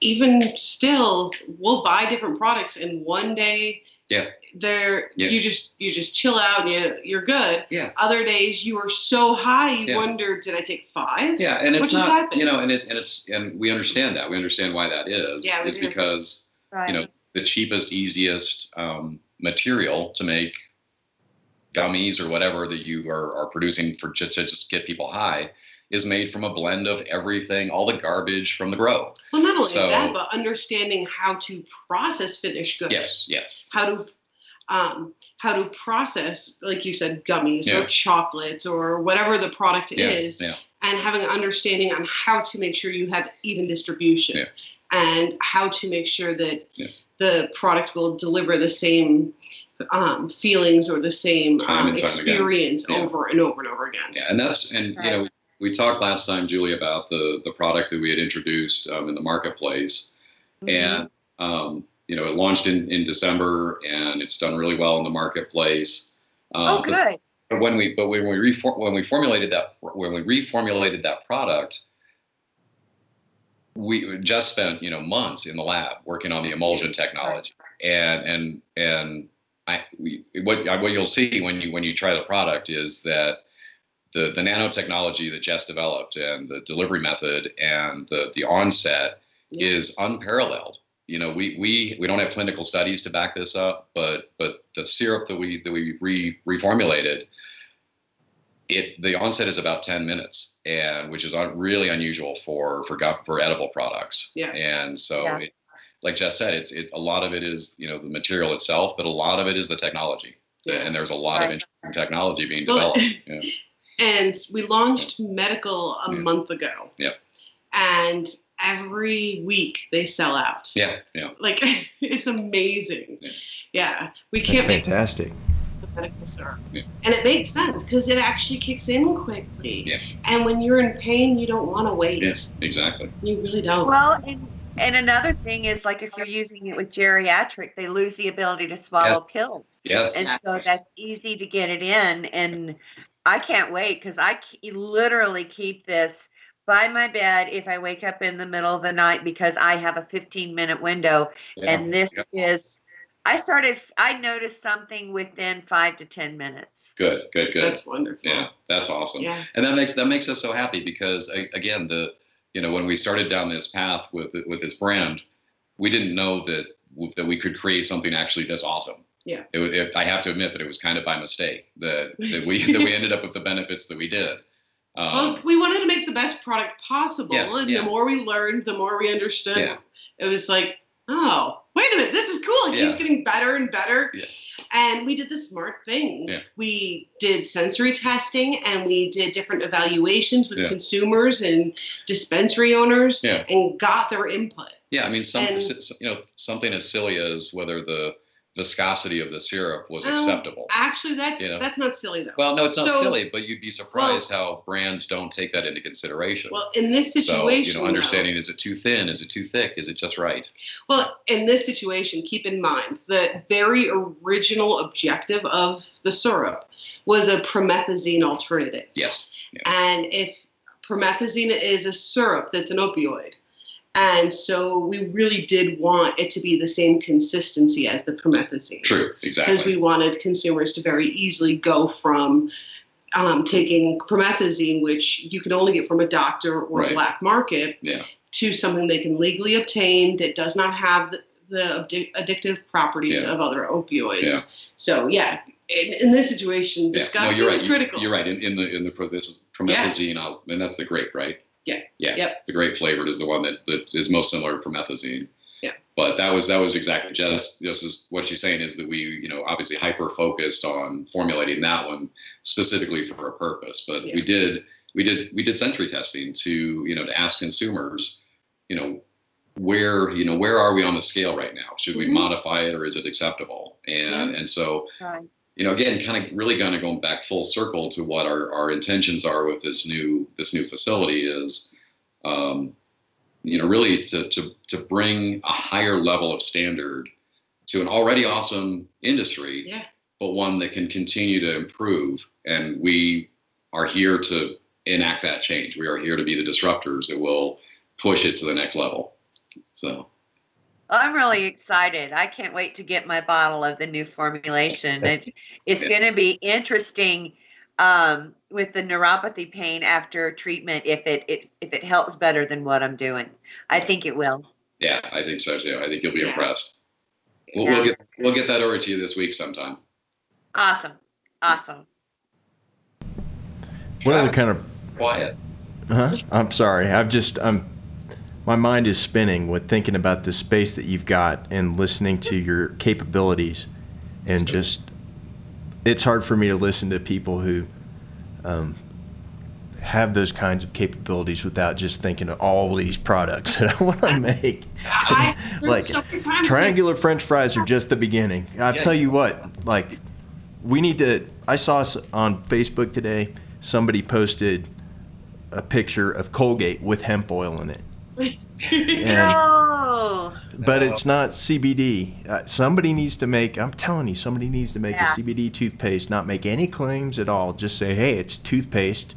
even still, we'll buy different products, and one day, you just chill out and you're good. Yeah. Other days you are so high you wonder, did I take 5? Yeah, and it's What just not, happened? and we understand that. We understand why that is. Yeah, we it's do. because the cheapest, easiest material to make gummies or whatever that you are producing for to just get people high is made from a blend of everything, all the garbage from the grow. Well, not only that, but understanding how to process finished goods. Yes. How to process, like you said, gummies or chocolates or whatever the product is, and having an understanding on how to make sure you have even distribution and how to make sure that the product will deliver the same feelings or the same experience over and over and over again. Yeah, and we talked last time, Julie, about the product that we had introduced in the marketplace, and it launched in December, and it's done really well in the marketplace. Good. But when we reformulated that product, we just spent months in the lab working on the emulsion technology, and what you'll see when you try the product is that the nanotechnology that Jess developed and the delivery method and the onset is unparalleled. We don't have clinical studies to back this up, but the syrup that we reformulated, the onset is about 10 minutes, and which is really unusual for edible products. Yeah. And so, like Jess said, a lot of it is the material itself, but a lot of it is the technology, and there's a lot of interesting technology being developed. And we launched medical a month ago. Yeah. And every week they sell out. Yeah. Like, it's amazing. Yeah. We can't That's fantastic. The medical syrup. Yeah. And it makes sense because it actually kicks in quickly. Yeah. And when you're in pain, you don't want to wait. Yeah, exactly. You really don't. Well, and another thing is, like, if you're using it with geriatric, they lose the ability to swallow pills. Yes. And so that's easy to get it in. And I can't wait because I literally keep this by my bed if I wake up in the middle of the night because I have a 15-minute window. Yeah. And this is, I noticed something within 5 to 10 minutes. Good. That's wonderful. Yeah, that's awesome. Yeah. And that makes us so happy because, again, when we started down this path with this brand, we didn't know that we could create something actually this awesome. Yeah. I have to admit that it was kind of by mistake that we ended up with the benefits that we did. Well, we wanted to make the best product possible, and the more we learned, the more we understood. Yeah. It was like, oh, wait a minute, this is cool. It keeps getting better and better. Yeah. And we did the smart thing. Yeah. We did sensory testing, and we did different evaluations with consumers and dispensary owners, and got their input. Yeah, I mean, something as silly as whether the viscosity of the syrup was acceptable. Actually, that's not silly though. Well, no, it's not silly, but you'd be surprised how brands don't take that into consideration. Well, in this situation, so, understanding, is it too thin? Is it too thick? Is it just right? Well, in this situation, keep in mind the very original objective of the syrup was a promethazine alternative. Yes. Yeah. And if promethazine is a syrup that's an opioid, and so we really did want it to be the same consistency as the promethazine. True, exactly. Because we wanted consumers to very easily go from taking promethazine, which you can only get from a doctor or a black market, to something they can legally obtain that does not have the addictive properties of other opioids. Yeah. So, in this situation, discussion is critical. You're right. This is promethazine, and that's the grape, right? Yeah. Yep. The grape flavored is the one that is most similar to promethazine. Yeah. But that was exactly just is what she's saying is that we obviously hyper focused on formulating that one specifically for a purpose. But we did sensory testing to ask consumers, where are we on the scale right now? Should we modify it or is it acceptable? And so. Right. Again, kind of really kind of going back full circle to what our intentions are with this new facility is, really to bring a higher level of standard to an already awesome industry. Yeah. but one that can continue to improve. And we are here to enact that change. We are here to be the disruptors that will push it to the next level. So I'm really excited. I can't wait to get my bottle of the new formulation. It's going to be interesting with the neuropathy pain after treatment if it helps better than what I'm doing. I think it will. Yeah, I think so too. I think you'll be impressed. We'll get that over to you this week sometime. Awesome. What other kind of quiet? I'm sorry. My mind is spinning with thinking about the space that you've got and listening to your capabilities, and it's hard for me to listen to people who have those kinds of capabilities without just thinking of all these products that I want to make. Like triangular French fries are just the beginning. I'll tell you what, like I saw on Facebook today, somebody posted a picture of Colgate with hemp oil in it. But it's not CBD. Somebody needs to make a CBD toothpaste, not make any claims at all. Just say, hey, it's toothpaste.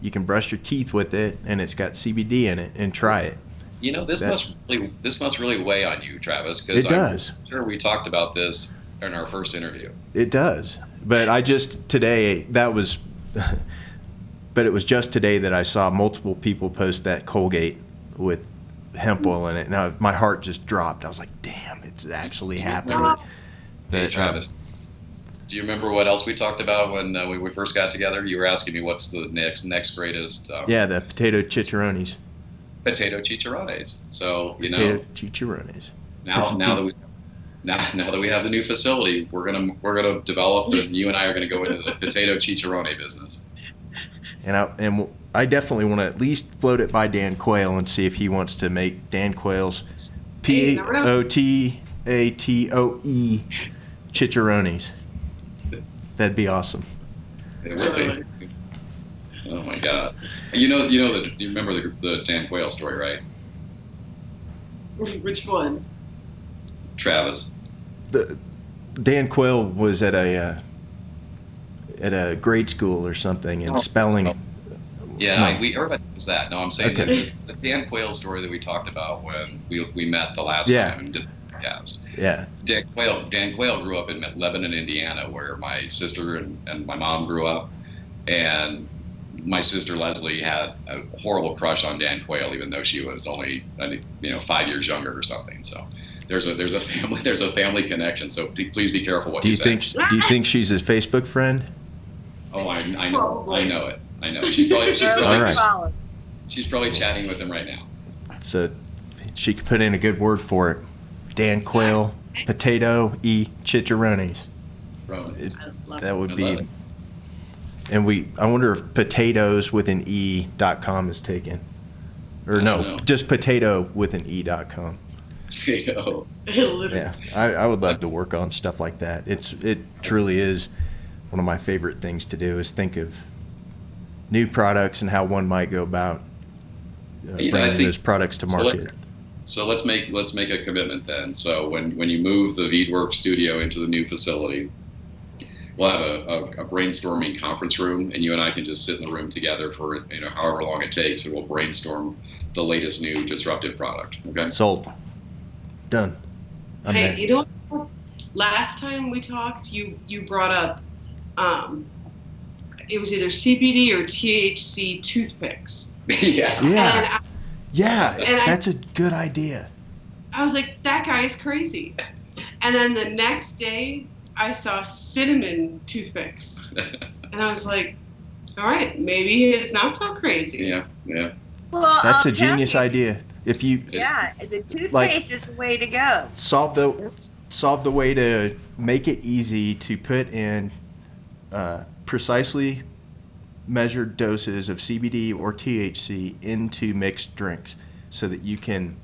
You can brush your teeth with it, and it's got CBD in it, and try it. You know, this must really weigh on you, Travis, because it does. I'm sure we talked about this in our first interview. It does. But but it was just today that I saw multiple people post that Colgate with hemp oil in it. Now my heart just dropped. I was like, damn, it's actually happening. Hey, Travis, do you remember what else we talked about when we first got together? You were asking me what's the next greatest. The potato chicharrones. Potato chicharrones. So potato chicharrones. Now that we have the new facility, we're gonna develop, and you and I are gonna go into the potato chicharrone business. And I definitely want to at least float it by Dan Quayle and see if he wants to make Dan Quayle's Potaatoe chicharrones. That'd be awesome. It would be. Oh my God! Do you remember the Dan Quayle story, right? Which one? Travis. Dan Quayle was at a grade school or something, and spelling. Everybody knows that. No, I'm saying the Dan Quayle story that we talked about when we met the last time and did the podcast. Yeah. Dan Quayle grew up in Lebanon, Indiana, where my sister and my mom grew up, and my sister Leslie had a horrible crush on Dan Quayle, even though she was only 5 years younger or something. So there's a family connection. So please be careful what you say. Do you think she's his Facebook friend? Oh, I know it. I know. She's probably chatting with him right now. So she could put in a good word for it. Dan Quayle, potato chicharrones. That would be. And I wonder if potatoes with an e.com is taken, or no, just potato with an e.com. Potato. Yeah, I would love to work on stuff like that. It truly is one of my favorite things to do, is think of new products and how one might go about bringing those products to market. So let's make a commitment then. So when you move the ViViD studio into the new facility, we'll have a brainstorming conference room, and you and I can just sit in the room together for however long it takes, and we'll brainstorm the latest new disruptive product. Okay. Sold. Done. I'm there. Last time we talked, you brought up it was either CBD or THC toothpicks. Yeah. That's a good idea. I was like, that guy is crazy. And then the next day, I saw cinnamon toothpicks, and I was like, all right, maybe it's not so crazy. Yeah. Well, that's a genius idea. If you the toothpaste is the way to go. Solve the way to make it easy to put in precisely measured doses of CBD or THC into mixed drinks, so that you can,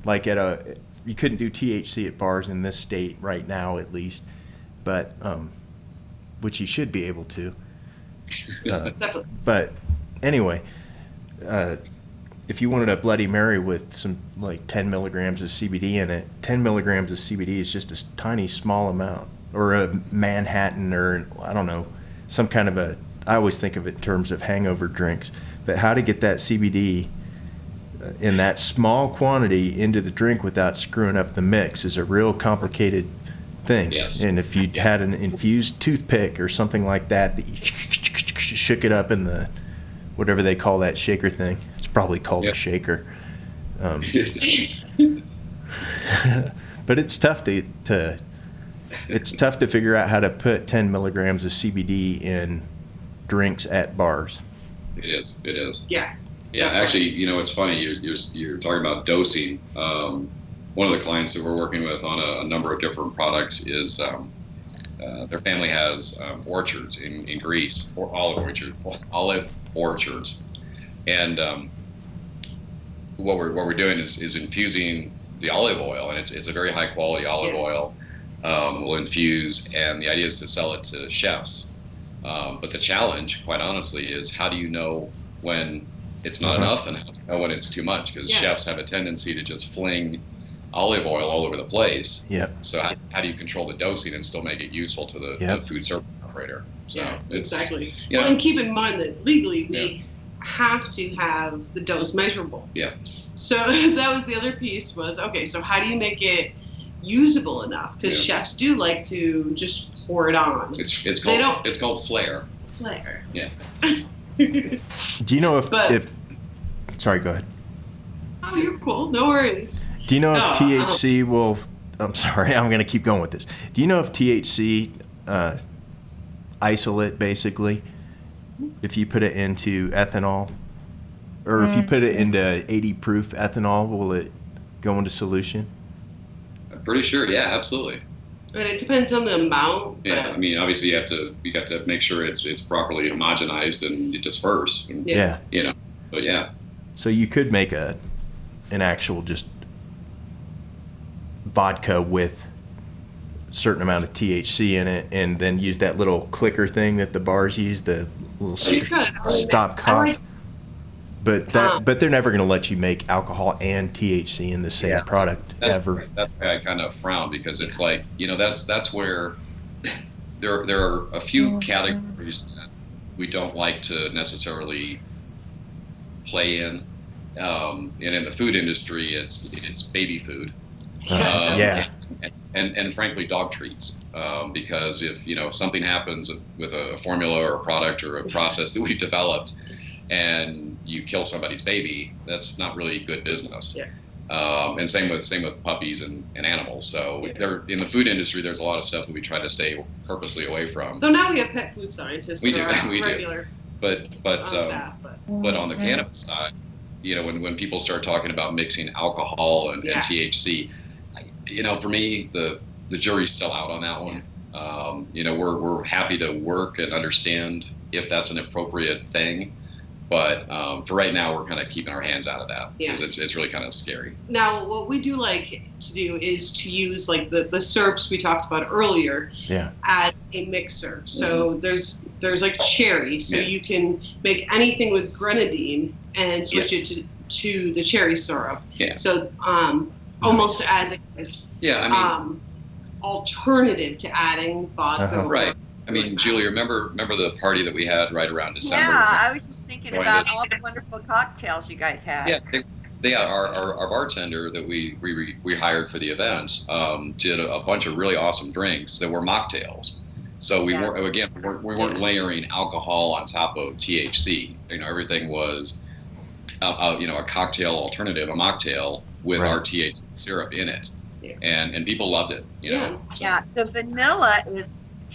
you couldn't do THC at bars in this state right now, at least, but which you should be able to. But anyway, if you wanted a Bloody Mary with some 10 milligrams of CBD in it, 10 milligrams of CBD is just a tiny small amount. or a Manhattan, or I don't know, some kind of I always think of it in terms of hangover drinks, but how to get that CBD in that small quantity into the drink without screwing up the mix is a real complicated thing. Yes. And if you had an infused toothpick or something like that you shook it up in the, whatever they call that shaker thing, it's probably called a shaker. But it's tough to figure out how to put 10 milligrams of CBD in drinks at bars. It is. Yeah. Yeah, actually, it's funny. You're talking about dosing. One of the clients that we're working with on a number of different products is their family has orchards in Greece, or olive orchards, and what we're doing is infusing the olive oil, and it's a very high quality olive oil. We'll infuse, and the idea is to sell it to chefs. But the challenge, quite honestly, is how do you know when it's not enough and how do you know when it's too much? Because chefs have a tendency to just fling olive oil all over the place. Yeah. So how do you control the dosing and still make it useful to the food service operator? So exactly. Well, and keep in mind that legally we have to have the dose measurable. Yeah. So that was the other piece was, okay, so how do you make it usable enough? Because chefs do like to just pour it on. It's called flair. Flair. Yeah. Do you know if sorry, go ahead. Oh, you're cool. No worries. Do you know if THC will? I'm sorry, I'm going to keep going with this. Do you know if THC isolate basically, if you put it into ethanol, or if you put it into 80 proof ethanol, will it go into solution? I'm pretty sure. Yeah, absolutely. And it depends on the amount. Yeah, I mean, obviously you have to make sure it's properly homogenized and dispersed. And, But yeah. So you could make an actual just vodka with a certain amount of THC in it, and then use that little clicker thing that the bars use, the little stop cock. But they're never going to let you make alcohol and THC in the same product ever. That's why I kind of frown, because it's like, that's where there are a few categories that we don't like to necessarily play in. And in the food industry, it's baby food. And frankly, dog treats. Because if something happens with a formula or a product or a process that we've developed, and you kill somebody's baby, that's not really good business. Yeah. And same with puppies and animals. So in the food industry, there's a lot of stuff that we try to stay purposely away from. So now we have pet food scientists. We do. But on the cannabis side, when people start talking about mixing alcohol and THC, for me, the jury's still out on that one. We're happy to work and understand if that's an appropriate thing. But for right now, we're kind of keeping our hands out of that because it's really kind of scary. Now, what we do like to do is to use like the syrups we talked about earlier at a mixer. So there's like cherry, so you can make anything with grenadine and switch it to the cherry syrup. Yeah. So almost as a alternative to adding vodka. Right. I mean, Julie, remember the party that we had right around December? Yeah, I was just thinking about all the wonderful cocktails you guys had. Yeah, our bartender that we hired for the event did a bunch of really awesome drinks that were mocktails. So we weren't layering alcohol on top of THC. Everything was a cocktail alternative, a mocktail with our THC syrup in it, and people loved it. The vanilla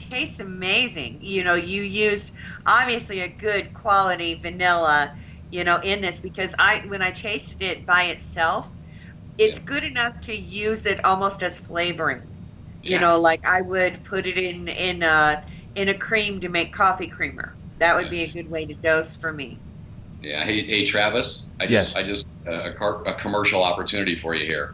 tastes amazing. You used obviously a good quality vanilla, in this, because when I tasted it by itself, it's good enough to use it almost as flavoring. Like I would put it in a cream to make coffee creamer. That would be a good way to dose for me. Yeah. Hey, Travis. I just a commercial opportunity for you here.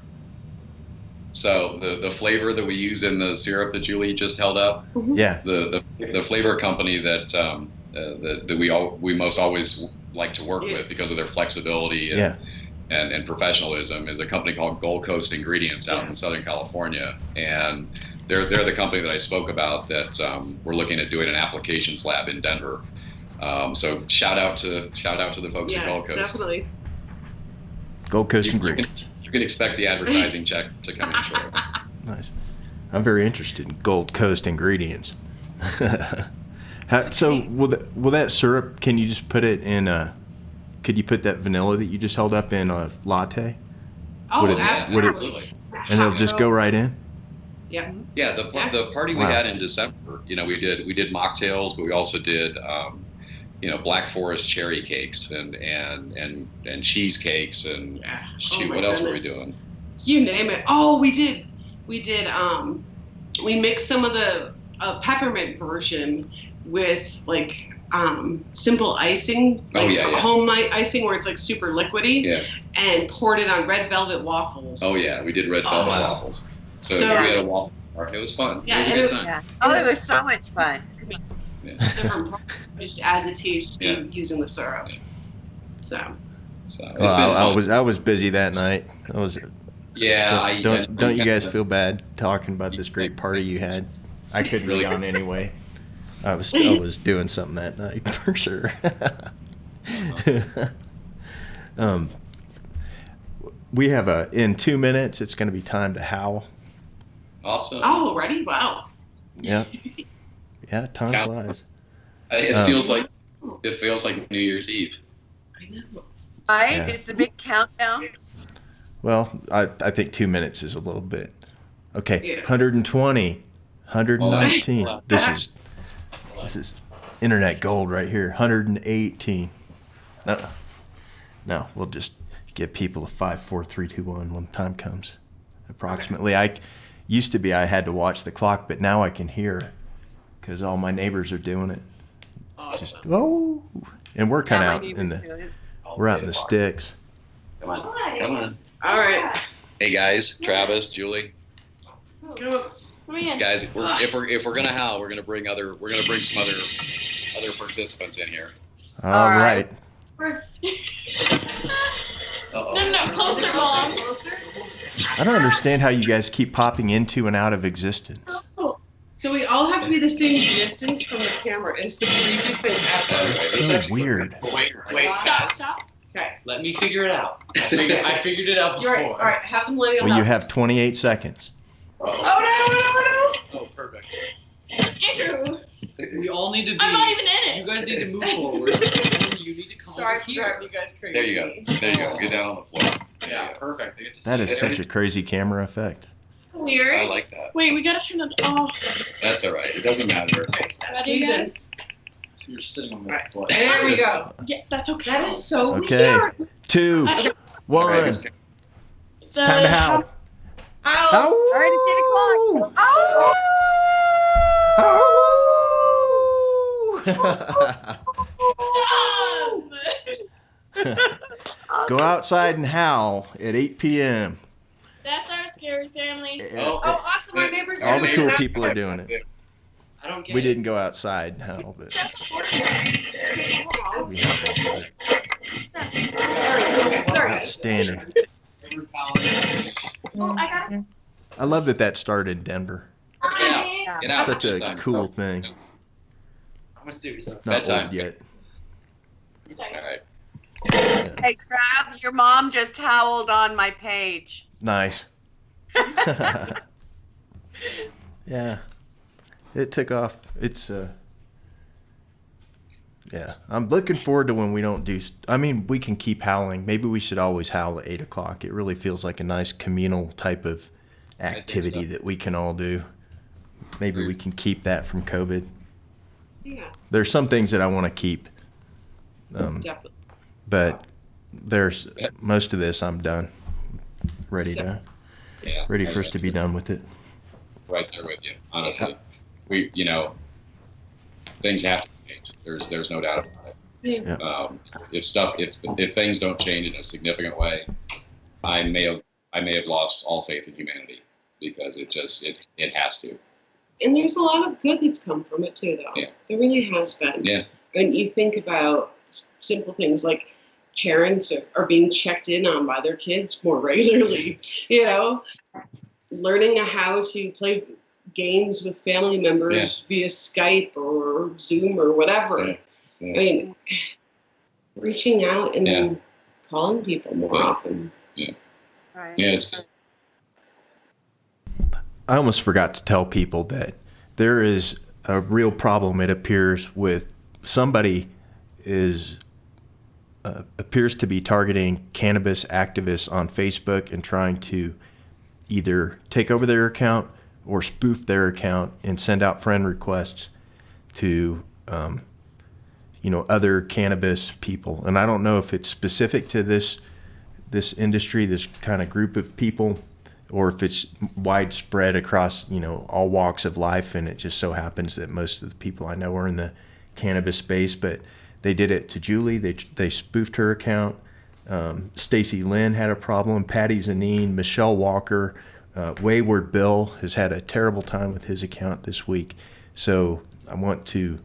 So the flavor that we use in the syrup that Julie just held up, the flavor company that we most always like to work with because of their flexibility and professionalism is a company called Gold Coast Ingredients out in Southern California, and they're the company that I spoke about that we're looking at doing an applications lab in Denver. So shout out to the folks at Gold Coast. Definitely. Gold Coast ingredients. You can expect the advertising check to come in shortly. Nice. I'm very interested in Gold Coast ingredients. So will that syrup? Can you just put it in a? Could you put that vanilla that you just held up in a latte? Oh, Would it- absolutely. And it'll just go right in. Yeah. Yeah, the party we had in December, we did mocktails, but we also did Black Forest cherry cakes and cheesecakes and shoot, what else were we doing? You name it. Oh, we did. We mixed some of the peppermint version with like simple icing, like home icing where it's like super liquidy, and poured it on red velvet waffles. Oh yeah, we did red velvet waffles. So we had a waffle bar. It was fun. Yeah, it was a good time. Yeah. Oh, it was so much fun. Yeah. Different parts, just add the THC using the syrup. So it's been Well, fun. I was busy that night. I was. Yeah. Don't you guys feel bad talking about this great party you had? I couldn't be on anyway. I was doing something that night for sure. We have in 2 minutes. It's going to be time to howl. Awesome. Oh, ready? Wow. Yeah. Yeah. Time flies. It feels like New Year's Eve. I know. Right? Yeah. It's a big countdown. Well, I think 2 minutes is a little bit. Okay. Yeah. 120, 119. This is internet gold right here. 118. No, we'll just give people a 5, 4, 3, 2, 1 when the time comes. Approximately. I had to watch the clock, but now I can hear because all my neighbors are doing it. Just and we're kind of out in the sticks. Come on. All right. Hey guys, Travis, Julie. Come in. Guys, if we're gonna howl, we're gonna bring some other participants in here. All right. No, closer, Mom. I don't understand how you guys keep popping into and out of existence. So we all have to be the same distance from the camera. It's the creepiest thing ever. It's so weird. Wait, Stop. Okay. let me figure it out. I figured it out You're before. right. All right. Have them lay on. Well, you have 28 seconds. Oh no! Oh, perfect. Andrew, We all need to be. I'm not even in You it. guys need to move forward. You need to come Sorry over for here. driving you guys crazy. There you go. Get down on the floor. Yeah, perfect. I get to see That is it. such a crazy camera effect. Weird. I like that. Wait, we gotta turn it off. That's all right. It doesn't matter. Okay, stop Ready, squeezing. guys? You're sitting on my Right. butt. There we go. Yeah, that's okay. That is so Okay. weird. 2, 1. All right, It's time to howl. Ow. Howl. All right, it's 8 o'clock. Oh! Go outside and howl at 8 p.m. That's our scary family. Oh, awesome. Our neighbors are All the doing cool that. people are doing it. I don't get We it. didn't go outside and howl, but we howled outside. Sorry. Outstanding. Oh, I got it. I love that started in Denver. Get out. Such a Bedtime. cool thing. I'm gonna do this. Not Bedtime. old yet. All right. Hey, Crab, your mom just howled on my page. Nice. Yeah. It took off. It's yeah. I'm looking forward to when we don't do. We can keep howling. Maybe we should always howl at 8 o'clock. It really feels like a nice communal type of activity that we can all do. Maybe we can keep that from COVID. Yeah, There's some things that I want to keep, definitely. but there's most of this I'm done. Ready Yeah. for us to be done with it. Right there with you. Honestly, things have to change. There's no doubt about it. Yeah. If things don't change in a significant way, I may have lost all faith in humanity because it has to. And there's a lot of good that's come from it too, though. Yeah. There really has been. Yeah. And you think about simple things like parents are being checked in on by their kids more regularly, learning how to play games with family members via Skype or Zoom or whatever. Yeah. I mean, reaching out and calling people more often. Right. Yeah, it's I almost forgot to tell people that there is a real problem, it appears, with somebody appears to be targeting cannabis activists on Facebook and trying to either take over their account or spoof their account and send out friend requests to other cannabis people. And I don't know if it's specific to this industry, this kind of group of people, or if it's widespread across all walks of life. And it just so happens that most of the people I know are in the cannabis space. But they did it to Julie. They spoofed her account. Stacy Lynn had a problem. Patty Zanine, Michelle Walker, Wayward Bill has had a terrible time with his account this week. So I want to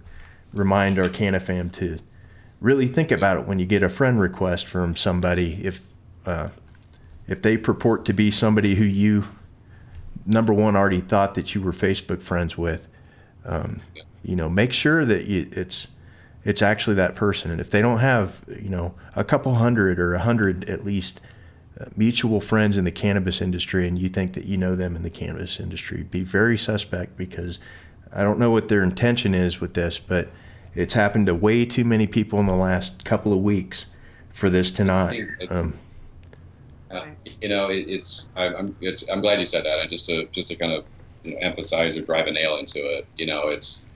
remind our CannaFam to really think about it when you get a friend request from somebody. If they purport to be somebody who you, number one, already thought that you were Facebook friends with, make sure that it's actually that person. And if they don't have, a couple hundred or 100 at least mutual friends in the cannabis industry, and you think that you know them in the cannabis industry, be very suspect, because I don't know what their intention is with this, but it's happened to way too many people in the last couple of weeks for this to not. I'm glad you said that, and just to kind of emphasize or drive a nail into it. It's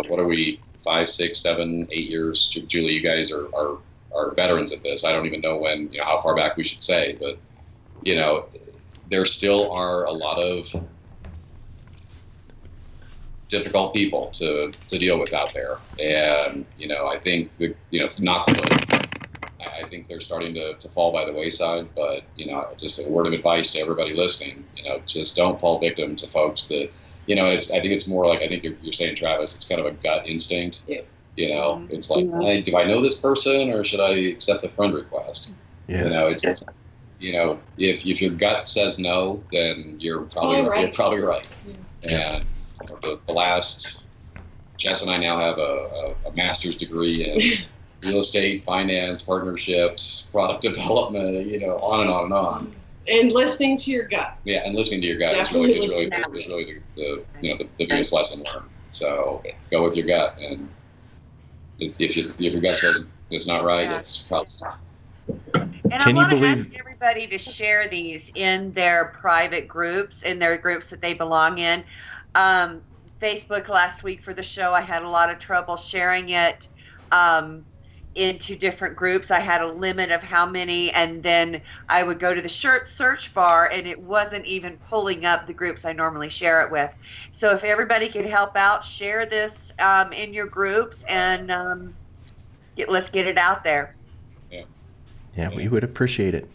what are we, 5, 6, 7, 8 years? Julie, you guys are veterans of this. I don't even know when, how far back we should say, but there still are a lot of difficult people to deal with out there, and I think knock on wood, I think they're starting to fall by the wayside. But just a word of advice to everybody listening: just don't fall victim to folks that I think it's more like, I think you're saying, Travis, it's kind of a gut instinct. Yeah. It's like, do I know this person, or should I accept the friend request? Yeah. If your gut says no, then you're probably right. You're probably right. Yeah. And the last, Jess and I now have a master's degree in real estate, finance, partnerships, product development, on and on and on. And listening to your gut. Yeah, and listening to your gut is really the biggest lesson learned. So go with your gut, and if your gut says it's not right, it's probably not. And I want to ask everybody to share these in their private groups, in their groups that they belong in. Facebook last week for the show, I had a lot of trouble sharing it into different groups. I had a limit of how many, and then I would go to the search bar, and it wasn't even pulling up the groups I normally share it with. So if everybody could help out, share this in your groups, and let's get it out there. Yeah, we would appreciate it.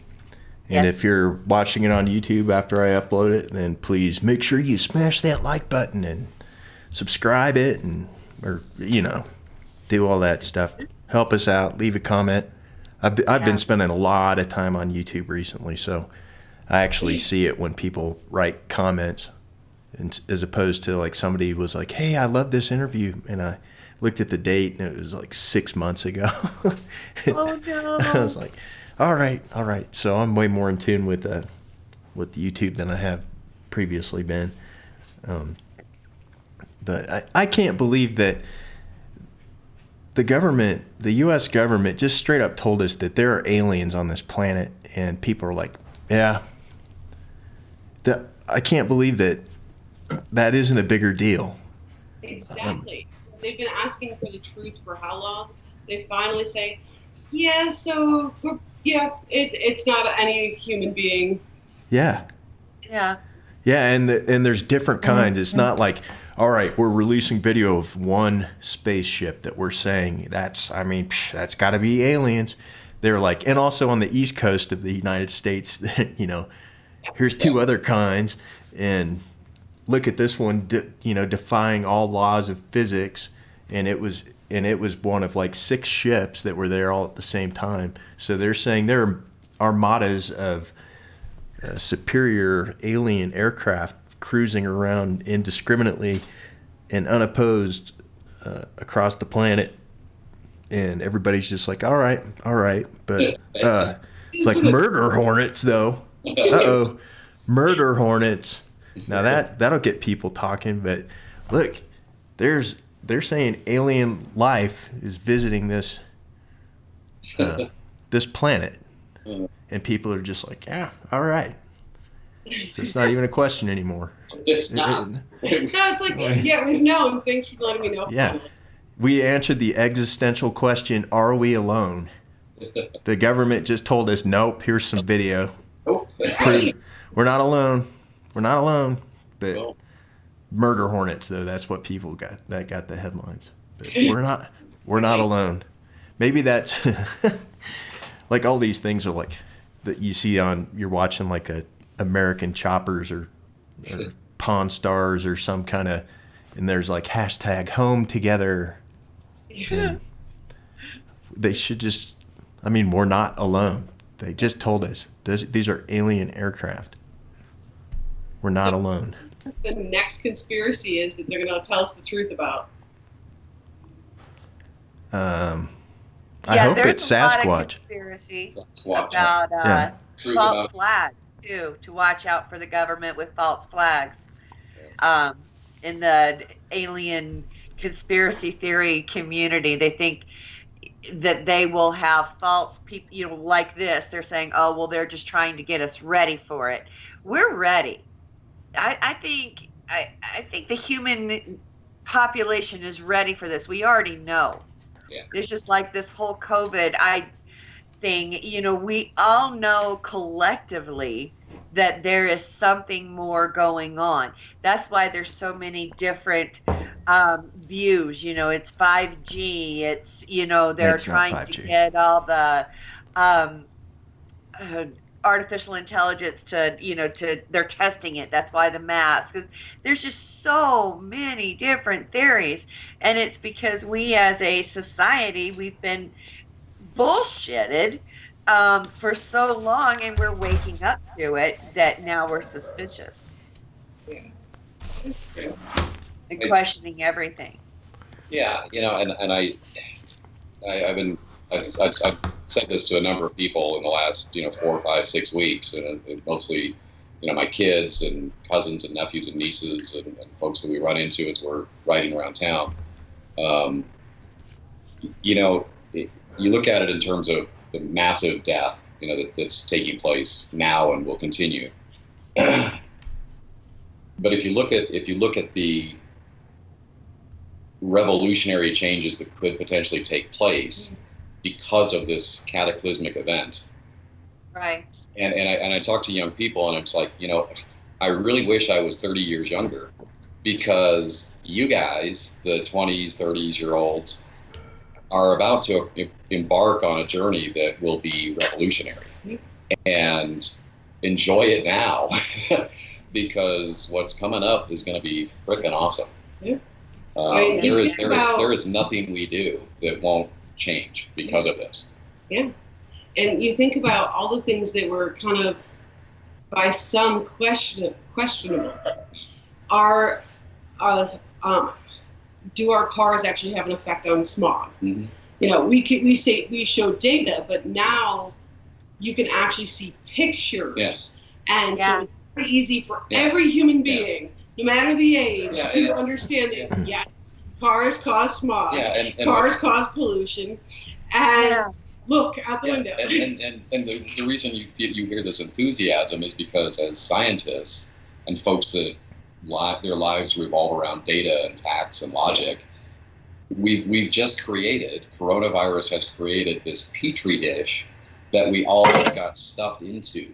And if you're watching it on YouTube after I upload it, then please make sure you smash that like button and subscribe it, or do all that stuff. Help us out. Leave a comment. I've been spending a lot of time on YouTube recently, so I actually see it when people write comments, and as opposed to like somebody was like, "Hey, I love this interview," and I looked at the date and it was like 6 months ago. Oh no! I was like, all right. So I'm way more in tune with YouTube than I have previously been. But I can't believe that the U.S. government just straight up told us that there are aliens on this planet, and people are like, yeah. I can't believe that isn't a bigger deal. Exactly. They've been asking for the truth for how long? They finally say, yeah, so, it's not any human being. Yeah. Yeah. Yeah, and there's different kinds. It's not like, all right, we're releasing video of one spaceship that we're saying that's got to be aliens. They're like, and also on the East Coast of the United States, here's 2 other kinds, and look at this one, defying all laws of physics, and it was one of like 6 ships that were there all at the same time. So they're saying there are armadas of superior alien aircraft cruising around indiscriminately and unopposed across the planet, and everybody's just like, all right, but it's like murder hornets though. Murder hornets. Now that'll get people talking. But look, they're saying alien life is visiting this this planet, and people are just like, yeah, all right. So it's not even a question anymore. It's not. No, it's like, yeah, we've known. Thanks for letting me know. Yeah. We answered the existential question, are we alone? The government just told us, nope, here's some video. Oh, We're not alone. We're not alone. But murder hornets, though, that's what people got. That got the headlines. But we're not alone. Maybe that's like all these things are like that you see you're watching like a American Choppers or Pawn Stars or some kind of, and there's like hashtag home together. And they should just, I mean, we're not alone. They just told us these are alien aircraft. We're not alone. The next conspiracy is that they're going to tell us the truth about. I hope it's Sasquatch. Conspiracy Sasquatch. about Truth false about- flags too, to watch out for the government with false flags. In the alien conspiracy theory community, they think that they will have false people, you know, like this. They're saying, oh, well, they're just trying to get us ready for it. We're ready. I think the human population is ready for this. We already know. Yeah. It's just like this whole COVID thing. You know, we all know collectively that there is something more going on. That's why there's so many different views. You know, it's 5G. It's, you know, they're That's not trying 5G. to get all the artificial intelligence to, you know, they're testing it. That's why the mask. There's just so many different theories. And it's because we as a society, we've been bullshitted for so long, and we're waking up to it that now we're suspicious and questioning everything. Yeah, you know, and I've said this to a number of people in the last, 4, 5, 6 weeks, and mostly, my kids and cousins and nephews and nieces and folks that we run into as we're riding around town. You look at it in terms of the massive death, that's taking place now and will continue. But if you look at the revolutionary changes that could potentially take place because of this cataclysmic event. Right. And I talk to young people, and it's like, I really wish I was 30 years younger, because you guys, the 20s, 30s-year-olds, are about to embark on a journey that will be revolutionary. And enjoy it now, because what's coming up is going to be frickin' awesome. Yeah. There is nothing we do that won't change because of this. Yeah. And you think about all the things that were kind of, by some, questionable. Do our cars actually have an effect on smog? Mm-hmm. We show data, but now you can actually see pictures. Yes. And so it's very easy for every human being, no matter the age, to understand it. Yes, cars cause smog. Yeah, and cars cause pollution. And look out the window. And the reason you hear this enthusiasm is because, as scientists and folks that their lives revolve around data and facts and logic, we've just coronavirus has created this petri dish that we all got stuffed into,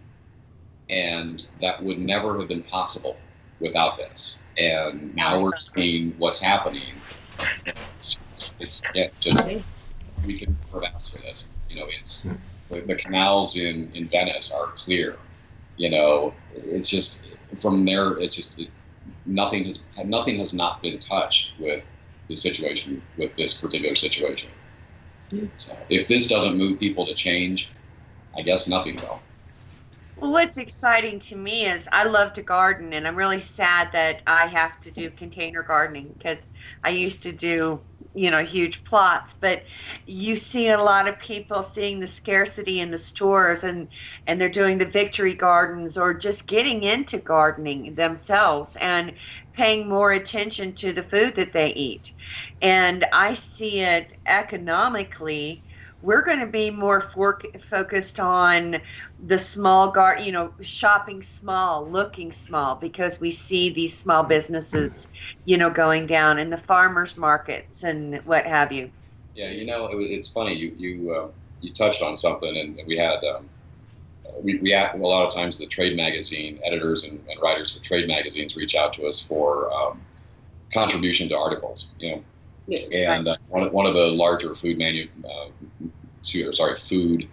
and that would never have been possible without this. And now we're seeing what's happening. We can vouch for this. It's the canals in Venice are clear. It's just from there. It's just nothing has not been touched with the situation, with this particular situation. So if this doesn't move people to change, I guess nothing will. Well, what's exciting to me is I love to garden, and I'm really sad that I have to do container gardening because I used to do, huge plots. But you see a lot of people seeing the scarcity in the stores, and they're doing the victory gardens or just getting into gardening themselves and paying more attention to the food that they eat. And I see it economically. We're going to be more focused on the small shopping small, looking small, because we see these small businesses, going down in the farmers markets and what have you. Yeah, it's funny. You touched on something, and we had we had, a lot of times the trade magazine editors and writers for trade magazines reach out to us for contribution to articles. And one of the larger food food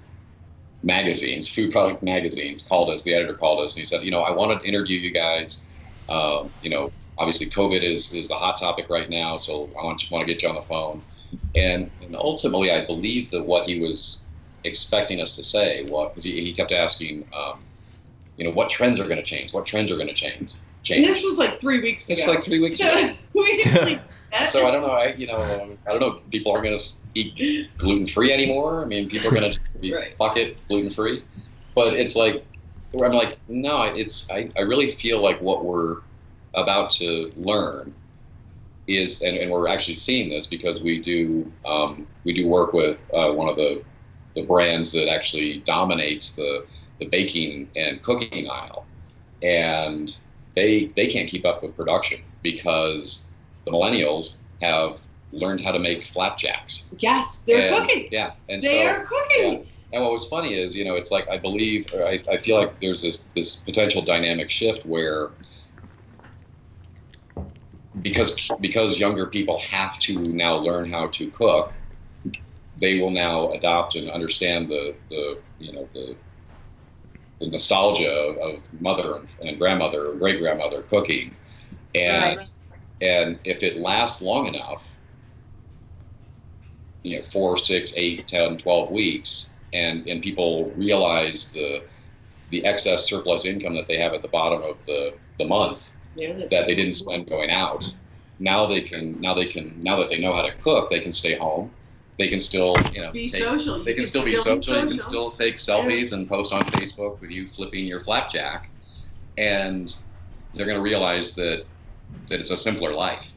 product magazines called us. The editor called us and he said, I want to interview you guys. Obviously COVID is the hot topic right now, so I want to get you on the phone. And ultimately, I believe that what he was expecting us to say was, because he kept asking, what trends are going to change? What trends are going to change? And this was like 3 weeks ago. It's like 3 weeks ago. We didn't So I don't know. I don't know. People aren't going to eat gluten-free anymore. I mean, people are going to be bucket gluten-free. But it's like, I'm like, no. I really feel like what we're about to learn is, and we're actually seeing this because we do work with one of the brands that actually dominates the baking and cooking aisle, and they can't keep up with production because the millennials have learned how to make flapjacks. Yes, they're cooking. Yeah, and they are cooking. Yeah. And what was funny is, it's like I feel like there's this potential dynamic shift where because younger people have to now learn how to cook, they will now adopt and understand the nostalgia of mother and grandmother and great grandmother cooking, and if it lasts long enough, 4, 6, 8, 10, 12 weeks, and people realize the excess surplus income that they have at the bottom of the month that they didn't spend going out. Now that they know how to cook, they can stay home. They can still, be social. They can still be social. You can still take selfies and post on Facebook with you flipping your flapjack, and they're going to realize that it's a simpler life,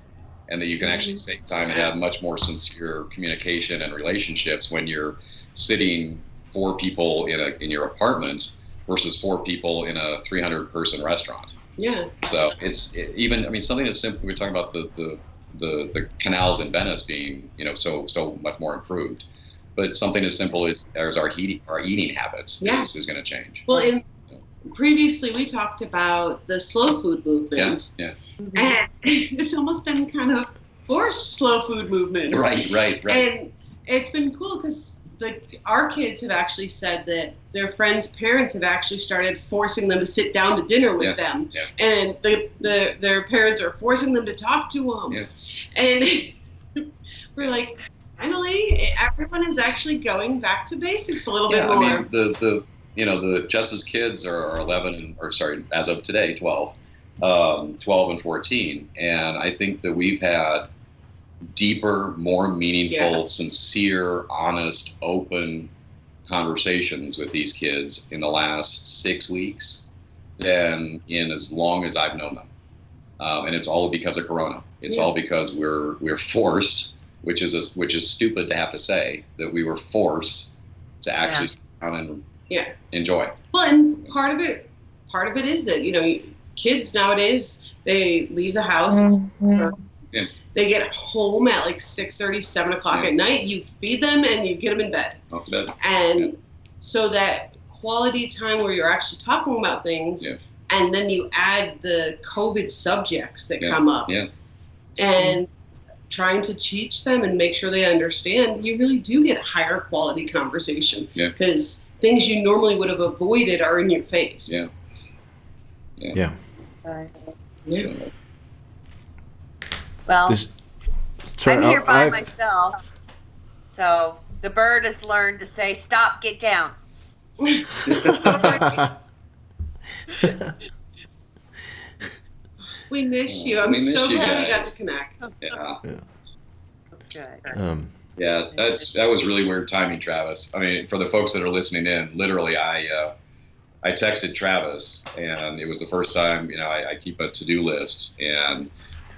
and that you can actually save time and have much more sincere communication and relationships when you're sitting 4 people in your apartment versus 4 people in a 300-person restaurant. Yeah. So something as simple. We're talking about the canals in Venice being so much more improved, but something as simple as our eating habits is going to change. Well, previously we talked about the slow food movement. Yeah. And it's almost been kind of forced slow food movement. Right. And it's been cool because our kids have actually said that their friends' parents have actually started forcing them to sit down to dinner with them. Yeah. And their parents are forcing them to talk to them. Yeah. And we're like, finally, everyone is actually going back to basics a little bit more. I mean, the Jess's kids are 11 as of today, 12 and 14. And I think that we've had deeper, more meaningful, sincere, honest, open conversations with these kids in the last 6 weeks than in as long as I've known them. And it's all because of Corona. It's all because we're forced, which is stupid to have to say, that we were forced to actually sit down and enjoy. Well, and part of it is that kids nowadays, they leave the house. They get home at like 6:30, 7 o'clock at night. You feed them and you get them in bed. Off to bed. And so that quality time where you're actually talking about things, and then you add the COVID subjects that come up, and trying to teach them and make sure they understand, you really do get higher quality conversation because things you normally would have avoided are in your face. Yeah. Well, I'm here by myself, so the bird has learned to say, "Stop, get down." We miss you. I'm We miss so you glad we got guys. to connect. Yeah. Good. Yeah, that was really weird timing, Travis. I mean, for the folks that are listening in, literally, I texted Travis, and it was the first time, I keep a to-do list, and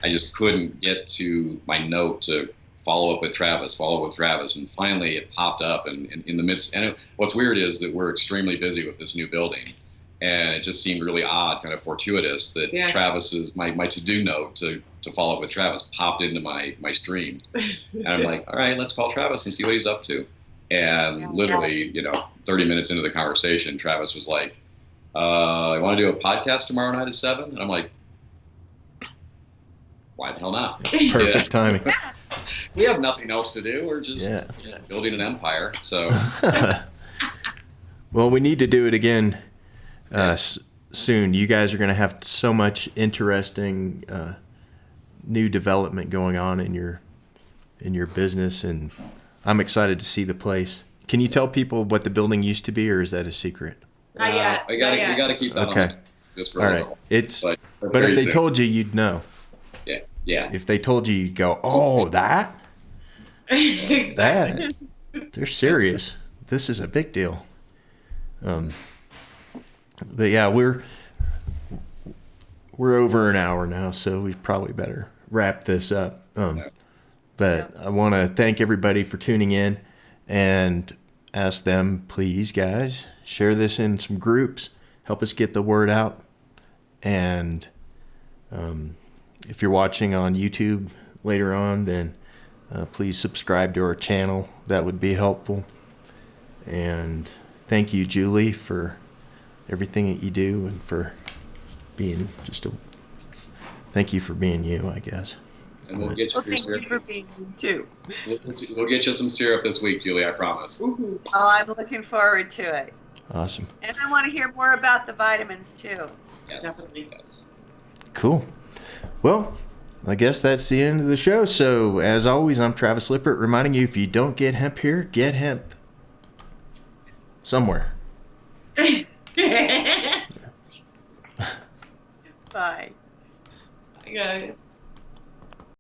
I just couldn't get to my note to follow up with Travis, and finally it popped up, and in the midst. And what's weird is that we're extremely busy with this new building, and it just seemed really odd, kind of fortuitous that Travis's my to-do note to follow up with Travis popped into my stream, and I'm like, all right, let's call Travis and see what he's up to. And literally, 30 minutes into the conversation, Travis was like, I want to do a podcast tomorrow night at 7. And I'm like, why the hell not? Perfect timing. We have nothing else to do. We're just building an empire. So, well, we need to do it again soon. You guys are going to have so much interesting new development going on in your business, and I'm excited to see the place. Can you tell people what the building used to be, or is that a secret? Not yet. We got to keep that on just for all a right. little. But if they told you, you'd know. Yeah. If they told you, you'd go, "Oh, that." Exactly. That they're serious. This is a big deal. But yeah, we're over an hour now, so we probably better wrap this up. But I want to thank everybody for tuning in, and ask them, please, guys, share this in some groups, help us get the word out, and if you're watching on YouTube later on, then please subscribe to our channel. That would be helpful. And thank you, Julie, for everything that you do, and for being thank you for being you, I guess. And we'll get you Thank syrup. you for being here too. We'll get you some syrup this week, Julie. I promise. Oh, I'm looking forward to it. Awesome. And I want to hear more about the vitamins too. Yes. Definitely. Yes. Cool. Well, I guess that's the end of the show. So, as always, I'm Travis Lippert, reminding you, if you don't get hemp here, get hemp somewhere. Bye. Guys.